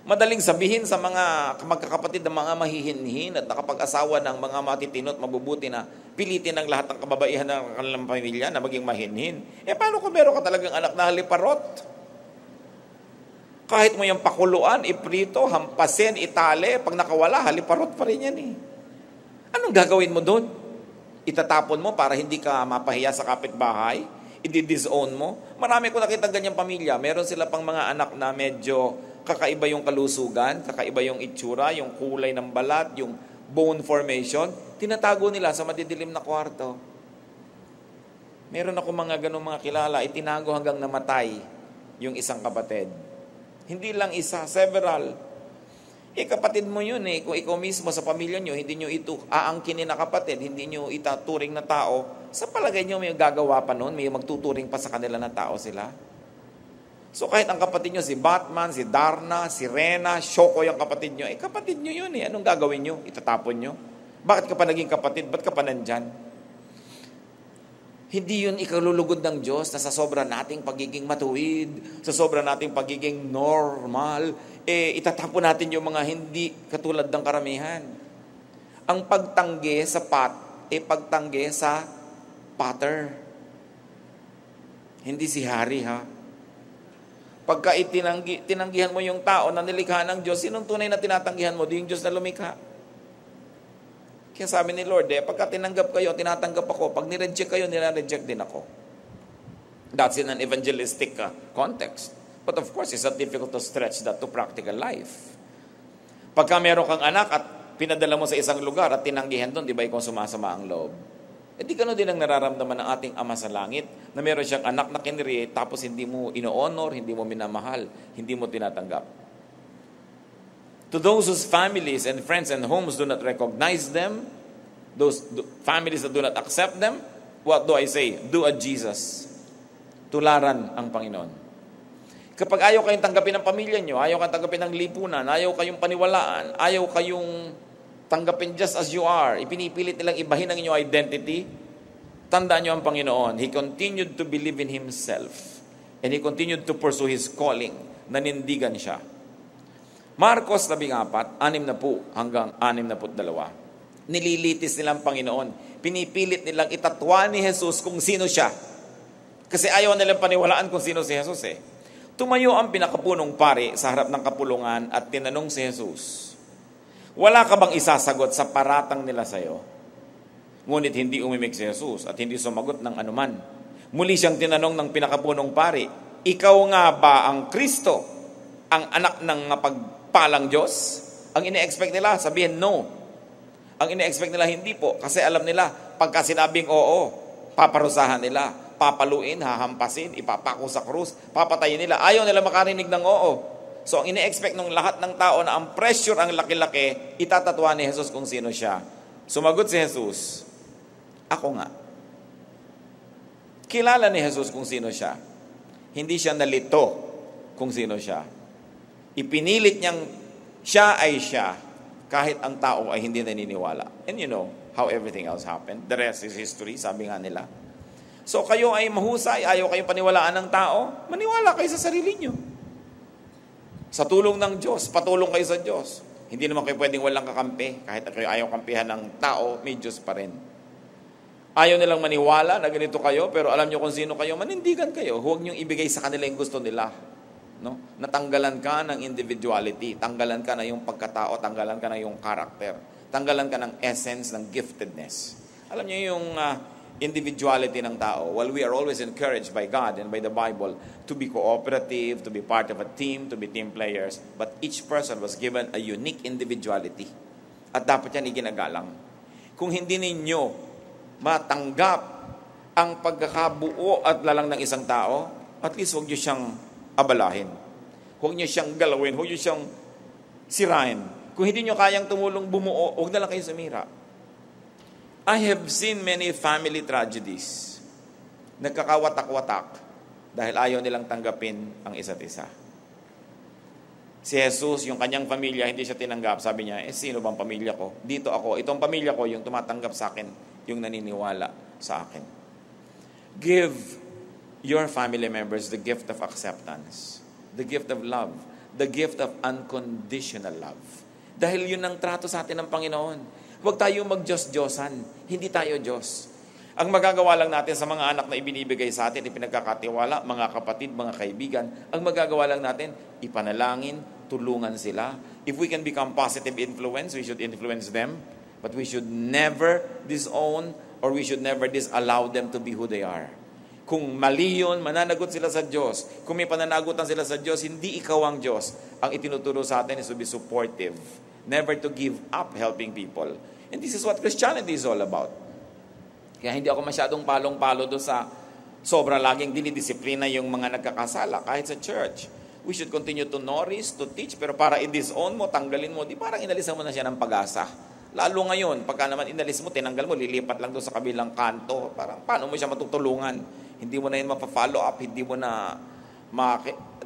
Madaling sabihin sa mga magkakapatid na mga mahihinhin at nakapag-asawa ng mga matitino at mabubuti na pilitin ng lahat ng kababaihan ng kanilang pamilya na maging mahinhin. Paano kung meron ka talagang anak na haliparot? Kahit mo yung pakuluan, iprito, hampasin, itali, pag nakawala, haliparot pa rin yan eh. Anong gagawin mo doon? Itatapon mo para hindi ka mapahiya sa kapitbahay? I-disown mo? Marami ko nakita ganyang pamilya. Meron sila pang mga anak na medyo kakaiba yung kalusugan, kakaiba yung itsura, yung kulay ng balat, yung bone formation. Tinatago nila sa madidilim na kwarto. Meron ako mga ganong mga kilala, itinago hanggang namatay yung isang kapatid. Hindi lang isa, several. Kapatid mo yun eh. Kung ikaw mismo sa pamilya nyo, hindi nyo ito aangkinin na kapatid, hindi nyo itaturing na tao, sa palagay nyo may gagawa pa nun, may magtuturing pa sa kanila na tao sila. So kahit ang kapatid nyo, si Batman, si Darna, si Rena, Shoko yung kapatid nyo, kapatid nyo yun eh. Anong gagawin nyo? Itatapon nyo? Bakit ka pa naging kapatid? Ba't ka pa nandyan? Hindi yun ikalulugod ng Diyos na sa sobra nating pagiging matuwid, sa sobra nating pagiging normal, itatapon natin yung mga hindi katulad ng karamihan. Ang pagtanggi sa pagtanggi sa potter. Hindi si hari ha. Pagka tinanggihan mo yung tao na nilikha ng Diyos, sinong tunay na tinatanggihan mo? Di yung Diyos na lumikha. Kaya sabi ni Lord, pagka tinanggap kayo, tinatanggap ako. Pag nireject kayo, nireject din ako. That's in an evangelistic context. But of course, it's not difficult to stretch that to practical life. Pagka meron kang anak at pinadala mo sa isang lugar at tinanggihan doon, di ba ikaw sumasama ang loob? Di gano'n din ang nararamdaman ng ating Ama sa Langit na meron siyang anak na kinreate tapos hindi mo ino-honor, hindi mo minamahal, hindi mo tinatanggap. To those whose families and friends and homes do not recognize them, those families that do not accept them, what do I say? Do a Jesus. Tularan ang Panginoon. Kapag ayaw kayong tanggapin ng pamilya nyo, ayaw kayong tanggapin ng lipunan, ayaw kayong paniwalaan, ayaw kayong tanggapin just as you are, ipinipilit nilang ibahin ang inyong identity, tandaan nyo ang Panginoon. He continued to believe in Himself and He continued to pursue His calling. Nanindigan siya. Marcos 14, 60 hanggang 62. Nililitis nilang Panginoon. Pinipilit nilang itatwa ni Jesus kung sino siya. Kasi ayaw nilang paniwalaan kung sino si Jesus eh. Tumayo ang pinakapunong pari sa harap ng kapulungan at tinanong si Jesus, wala ka bang isasagot sa paratang nila sa'yo? Ngunit hindi umimik si Jesus at hindi sumagot ng anuman. Muli siyang tinanong ng pinakapunong pari, ikaw nga ba ang Kristo, ang anak ng mapagpalang Diyos? Ang ine-expect nila, sabihin no. Ang ine-expect nila, hindi po. Kasi alam nila, pagka sinabing oo, paparusahan nila, papaluin, hahampasin, ipapako sa krus, papatayin nila. Ayaw nila makarinig ng oo. So, ang ine-expect ng lahat ng tao na ang pressure ang laki-laki, itatatwa ni Jesus kung sino siya. Sumagot si Jesus, ako nga. Kilala ni Jesus kung sino siya. Hindi siya nalito kung sino siya. Ipinilit niyang siya ay siya kahit ang tao ay hindi naniniwala. And you know how everything else happened. The rest is history, sabi nga nila. So kayo ay mahusay, ayaw kayong paniwalaan ng tao, maniwala kayo sa sarili niyo. Sa tulong ng Diyos, patulong kayo sa Diyos. Hindi naman kayo pwedeng walang kakampi. Kahit kayo ayaw kampihan ng tao, may Diyos pa rin. Ayaw nilang maniwala na ganito kayo, pero alam niyo kung sino kayo, manindigan kayo. Huwag niyong ibigay sa kanila yung gusto nila. No? Natanggalan ka ng individuality, tanggalan ka na yung pagkatao, tanggalan ka na yung character, tanggalan ka ng essence, ng giftedness. Alam niyo yung individuality ng tao. While we are always encouraged by God and by the Bible to be cooperative, to be part of a team, to be team players, but each person was given a unique individuality. At dapat yan iginagalang. Kung hindi ninyo matanggap ang pagkakabuo at lalang ng isang tao, at least huwag niyo siyang abalahin. Huwag niyo siyang galawin, huwag niyo siyang sirain. Kung hindi niyo kayang tumulong bumuo, huwag na lang kayo sumira. I have seen many family tragedies. Nagkakawatak-watak dahil ayaw nilang tanggapin ang isa't isa. Si Jesus, yung kanyang pamilya, hindi siya tinanggap. Sabi niya, sino bang pamilya ko? Dito ako. Itong pamilya ko, yung tumatanggap sa akin, yung naniniwala sa akin. Give your family members the gift of acceptance, the gift of love, the gift of unconditional love. Dahil yun ang trato sa atin ng Panginoon. Huwag tayo mag-Diyos-Diyosan. Hindi tayo Diyos. Ang magagawa lang natin sa mga anak na ibinibigay sa atin, ipinagkakatiwala, mga kapatid, mga kaibigan, ang magagawa lang natin, ipanalangin, tulungan sila. If we can become positive influence, we should influence them. But we should never disown or we should never disallow them to be who they are. Kung mali yun, mananagot sila sa Diyos. Kung may pananagutan sila sa Diyos, hindi ikaw ang Diyos. Ang itinuturo sa atin is to be supportive. Never to give up helping people. And this is what Christianity is all about. Kaya hindi ako masyadong palong-palo doon sa sobra laging dinidisiplina yung mga nagkakasala kahit sa church. We should continue to nourish, to teach, pero para i-disown mo, tanggalin mo, di parang inalisan mo na siya ng pag-asa. Lalo ngayon, pagka naman inalis mo, tinanggal mo, lilipat lang doon sa kabilang kanto. Parang paano mo siya matutulungan? Hindi mo na yun mapa-follow up, hindi mo na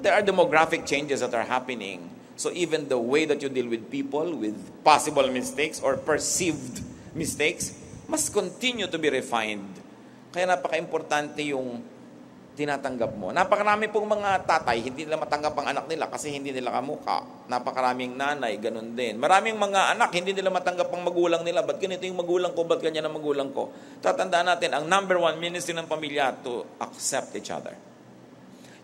there are demographic changes that are happening. So even the way that you deal with people with possible mistakes or perceived mistakes must continue to be refined. Kaya napaka-importante yung tinatanggap mo. Napakarami pong mga tatay, hindi nila matanggap ang anak nila kasi hindi nila kamukha. Napakaraming nanay, ganun din. Maraming mga anak, hindi nila matanggap ang magulang nila. Ba't ganito yung magulang ko? Ba't ganyan ang magulang ko? Tatandaan natin, ang number one ministry ng pamilya to accept each other.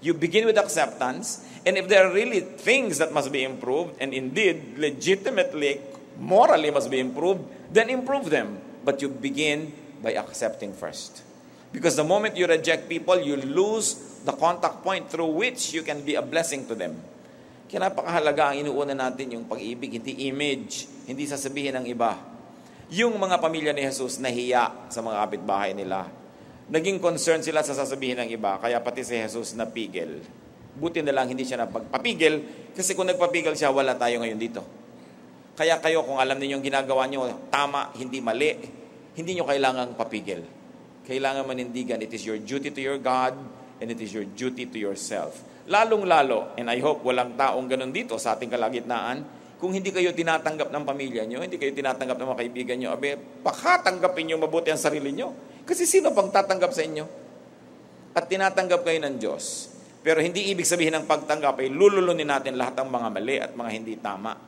You begin with acceptance, and if there are really things that must be improved, and indeed, legitimately, morally must be improved, then improve them. But you begin by accepting first. Because the moment you reject people, you lose the contact point through which you can be a blessing to them. Kaya napakahalaga ang inuuna natin yung pag-ibig, hindi image, hindi sasabihin ng iba. Yung mga pamilya ni Jesus nahiya sa mga kapitbahay nila. Naging concern sila sa sasabihin ng iba, kaya pati si Jesus napigil. Buti na lang hindi siya napagpapigil, kasi kung nagpapigil siya, wala tayo ngayon dito. Kaya kayo, kung alam niyo yung ginagawa niyo, tama, hindi mali, hindi niyo kailangang papigil. Kailangan manindigan, it is your duty to your God and it is your duty to yourself. Lalong-lalo, and I hope walang taong ganun dito sa ating kalagitnaan, kung hindi kayo tinatanggap ng pamilya nyo, hindi kayo tinatanggap ng mga kaibigan nyo, pakatanggapin nyo mabuti ang sarili nyo. Kasi sino pang tatanggap sa inyo? At tinatanggap kayo ng Diyos. Pero hindi ibig sabihin ng pagtanggap ay lululunin natin lahat ng mga mali at mga hindi tama.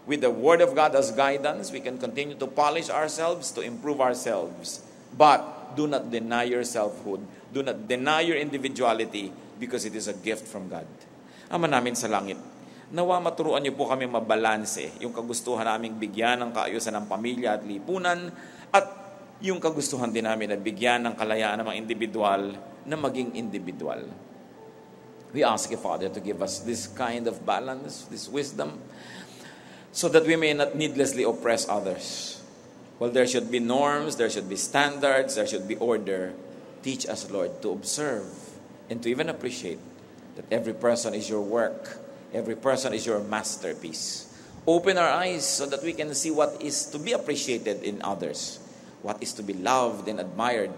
With the Word of God as guidance, we can continue to polish ourselves, to improve ourselves. But do not deny your selfhood. Do not deny your individuality because it is a gift from God. Ama namin sa langit, nawa maturuan niyo po kami mabalanse yung kagustuhan naming bigyan ng kaayusan ng pamilya at lipunan at yung kagustuhan din namin na bigyan ng kalayaan ng mga individual na maging individual. We ask you, Father, to give us this kind of balance, this wisdom, so that we may not needlessly oppress others. Well, there should be norms, there should be standards, there should be order. Teach us, Lord, to observe and to even appreciate that every person is your work, every person is your masterpiece. Open our eyes so that we can see what is to be appreciated in others, what is to be loved and admired,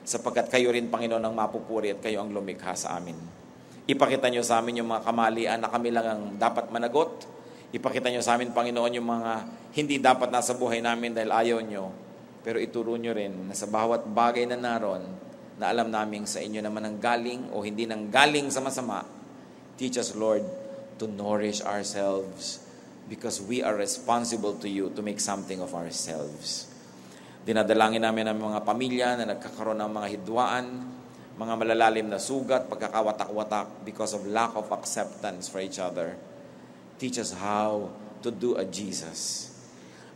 sapagkat kayo rin, Panginoon, ang mapupuri at kayo ang lumikha sa amin. Ipakita nyo sa amin yung mga kamalian na kami lang ang dapat managot. Ipakita nyo sa amin, Panginoon, yung mga hindi dapat nasa buhay namin dahil ayaw nyo. Pero ituro nyo rin na sa bawat bagay na naroon, na alam namin sa inyo naman ang galing o hindi nang galing sa masama, teach us, Lord, to nourish ourselves because we are responsible to you to make something of ourselves. Dinadalangin namin ang mga pamilya na nagkakaroon ng mga hidwaan, mga malalalim na sugat, pagkakawatak-watak because of lack of acceptance for each other. Teach us how to do a Jesus,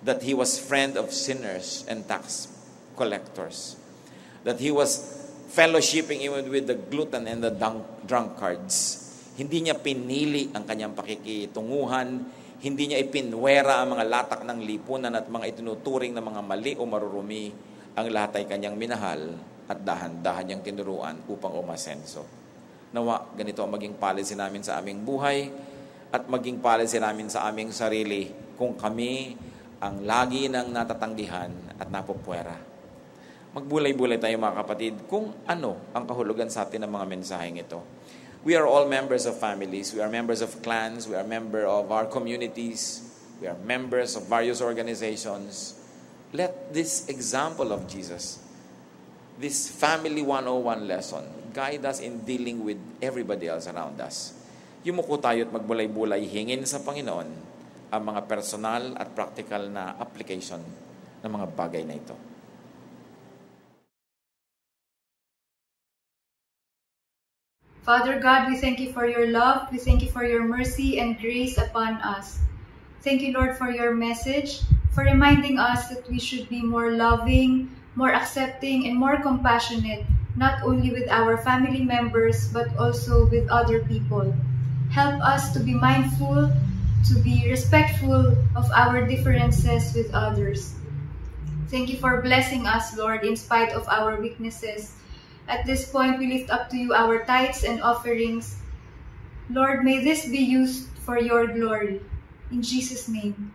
that He was friend of sinners and tax collectors, that He was fellowshipping even with the glutton and the drunkards. Hindi niya pinili ang kanyang pakikitunguhan, hindi niya ipinwera ang mga latak ng lipunan at mga itinuturing na mga mali o marurumi. Ang lahat ay kanyang minahal at dahan-dahan niyang tinuruan upang umasenso. Nawa, ganito ang maging policy namin sa aming buhay at maging policy namin sa aming sarili kung kami ang lagi nang natatanggihan at napupwera. Magbulay-bulay tayo, mga kapatid, kung ano ang kahulugan sa atin ng mga mensaheng ito. We are all members of families. We are members of clans. We are members of our communities. We are members of various organizations. Let this example of Jesus, this Family 101 lesson, guide us in dealing with everybody else around us. Yumuko tayo at magbulay-bulay, hingin sa Panginoon ang mga personal at practical na application ng mga bagay na ito. Father God, we thank you for your love. We thank you for your mercy and grace upon us. Thank you, Lord, for your message, for reminding us that we should be more loving, more accepting, and more compassionate, not only with our family members, but also with other people. Help us to be mindful, to be respectful of our differences with others. Thank you for blessing us, Lord, in spite of our weaknesses. At this point, we lift up to you our tithes and offerings. Lord, may this be used for your glory. In Jesus' name.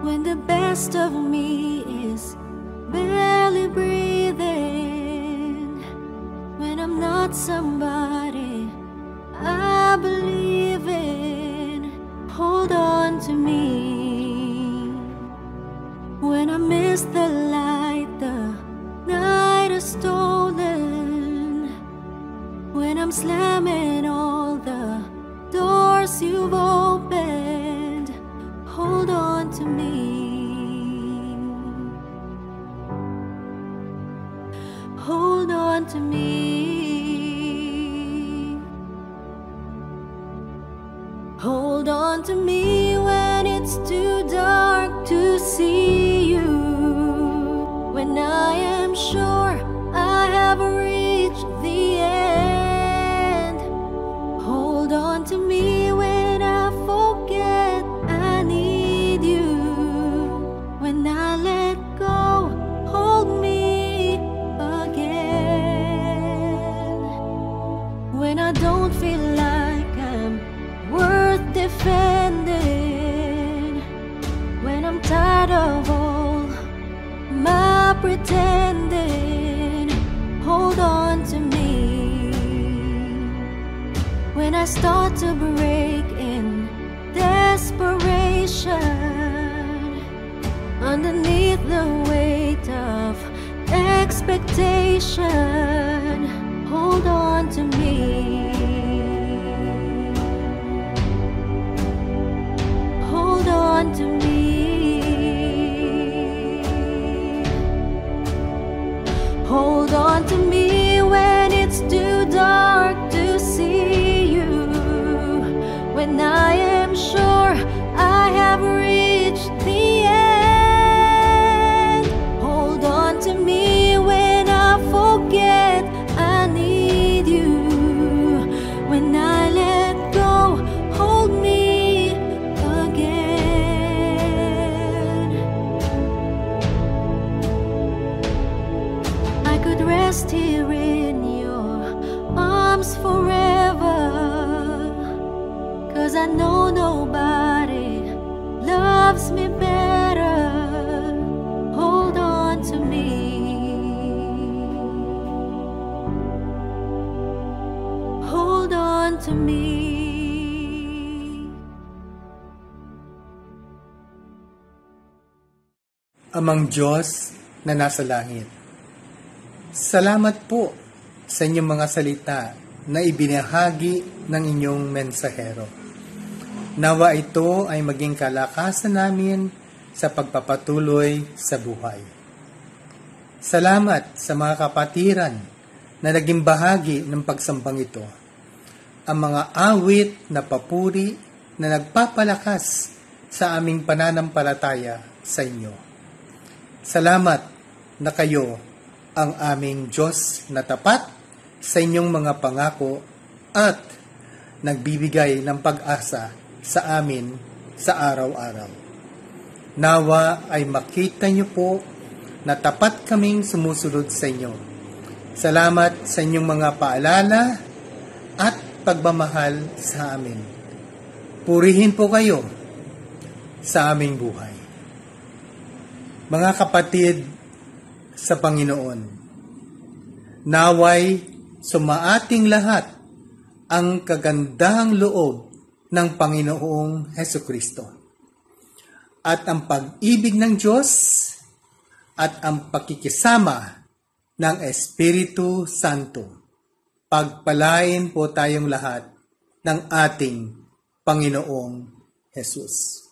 When the best of me is barely breathing, when I'm I'm not somebody I believe in. Hold on to me. When I miss the light, the night is stolen. When I'm slamming all the doors you've opened, hold on to me. Hold on to me. Hold on to me when it's too dark to see you. When I am sure I have reached the end. Hold on to me when I forget I need you. When I let go, hold me again. When I don't feel like I'm worth defending. When I'm tired of all my pretending, hold on to me. When I start to break in desperation, underneath the weight of expectation, hold on to me. Hold on to me. Hold on to me when it's too dark to see you. When I am sure I have reached the end. Hold on to me when I forget I need you. When I let go, hold me again. I could rest here in your arms forever, 'cause I know nobody loves me better. Hold on to me. Hold on to me. Amang Diyos na nasa langit, salamat po sa inyong mga salita na ibinahagi ng inyong mensahero. Nawa ito ay maging kalakasan namin sa pagpapatuloy sa buhay. Salamat sa mga kapatiran na naging bahagi ng pagsambang ito. Ang mga awit na papuri na nagpapalakas sa aming pananampalataya sa inyo. Salamat na kayo ang aming Diyos na tapat sa inyong mga pangako at nagbibigay ng pag-asa sa amin sa araw-araw. Nawa ay makita niyo po na tapat kaming sumusunod sa inyo. Salamat sa inyong mga paalala at pagmamahal sa amin. Purihin po kayo sa aming buhay. Mga kapatid sa Panginoon, naway sumaating lahat ang kagandahang loob ng Panginoong Hesukristo at ang pag-ibig ng Diyos at ang pakikisama ng Espiritu Santo. Pagpalain po tayong lahat ng ating Panginoong Jesus.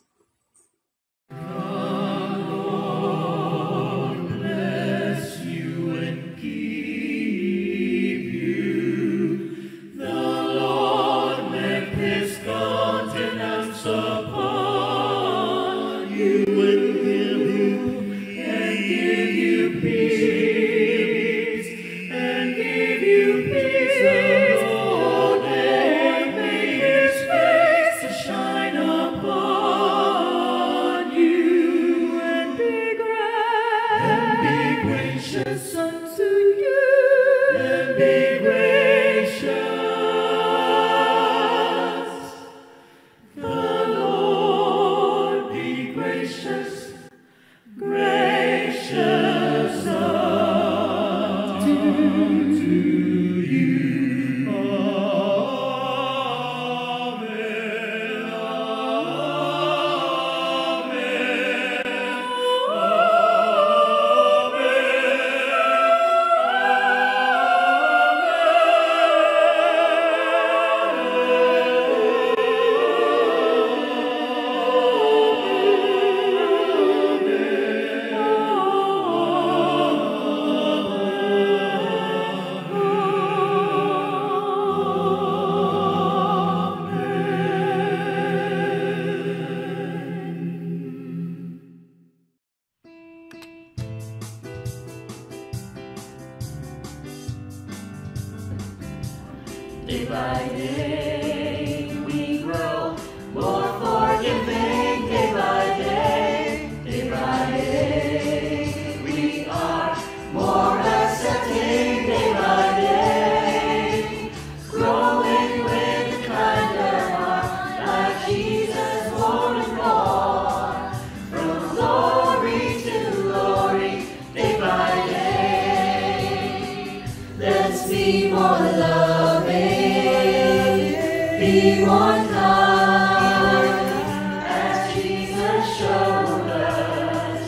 Gracious. Day by day we grow more forgiving. Day by day, day by day we are more accepting. Day by day, growing with a kinder heart, like Jesus more and more. From glory to glory, day by day. Let's be more loving, be more kind, as Jesus showed us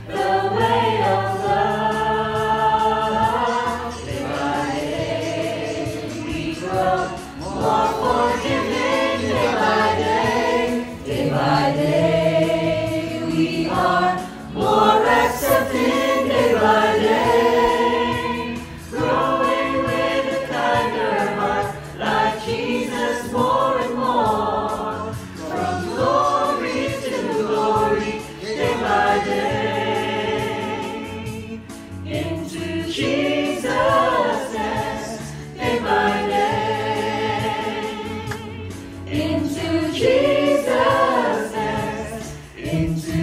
the way of love. Day by day we grow more forgiving. Day by day, day by day we are more accepting. Day by day, growing with a kinder heart, like Jesus more and more. From glory to glory, day by day, into Jesus' day by day, into Jesus' into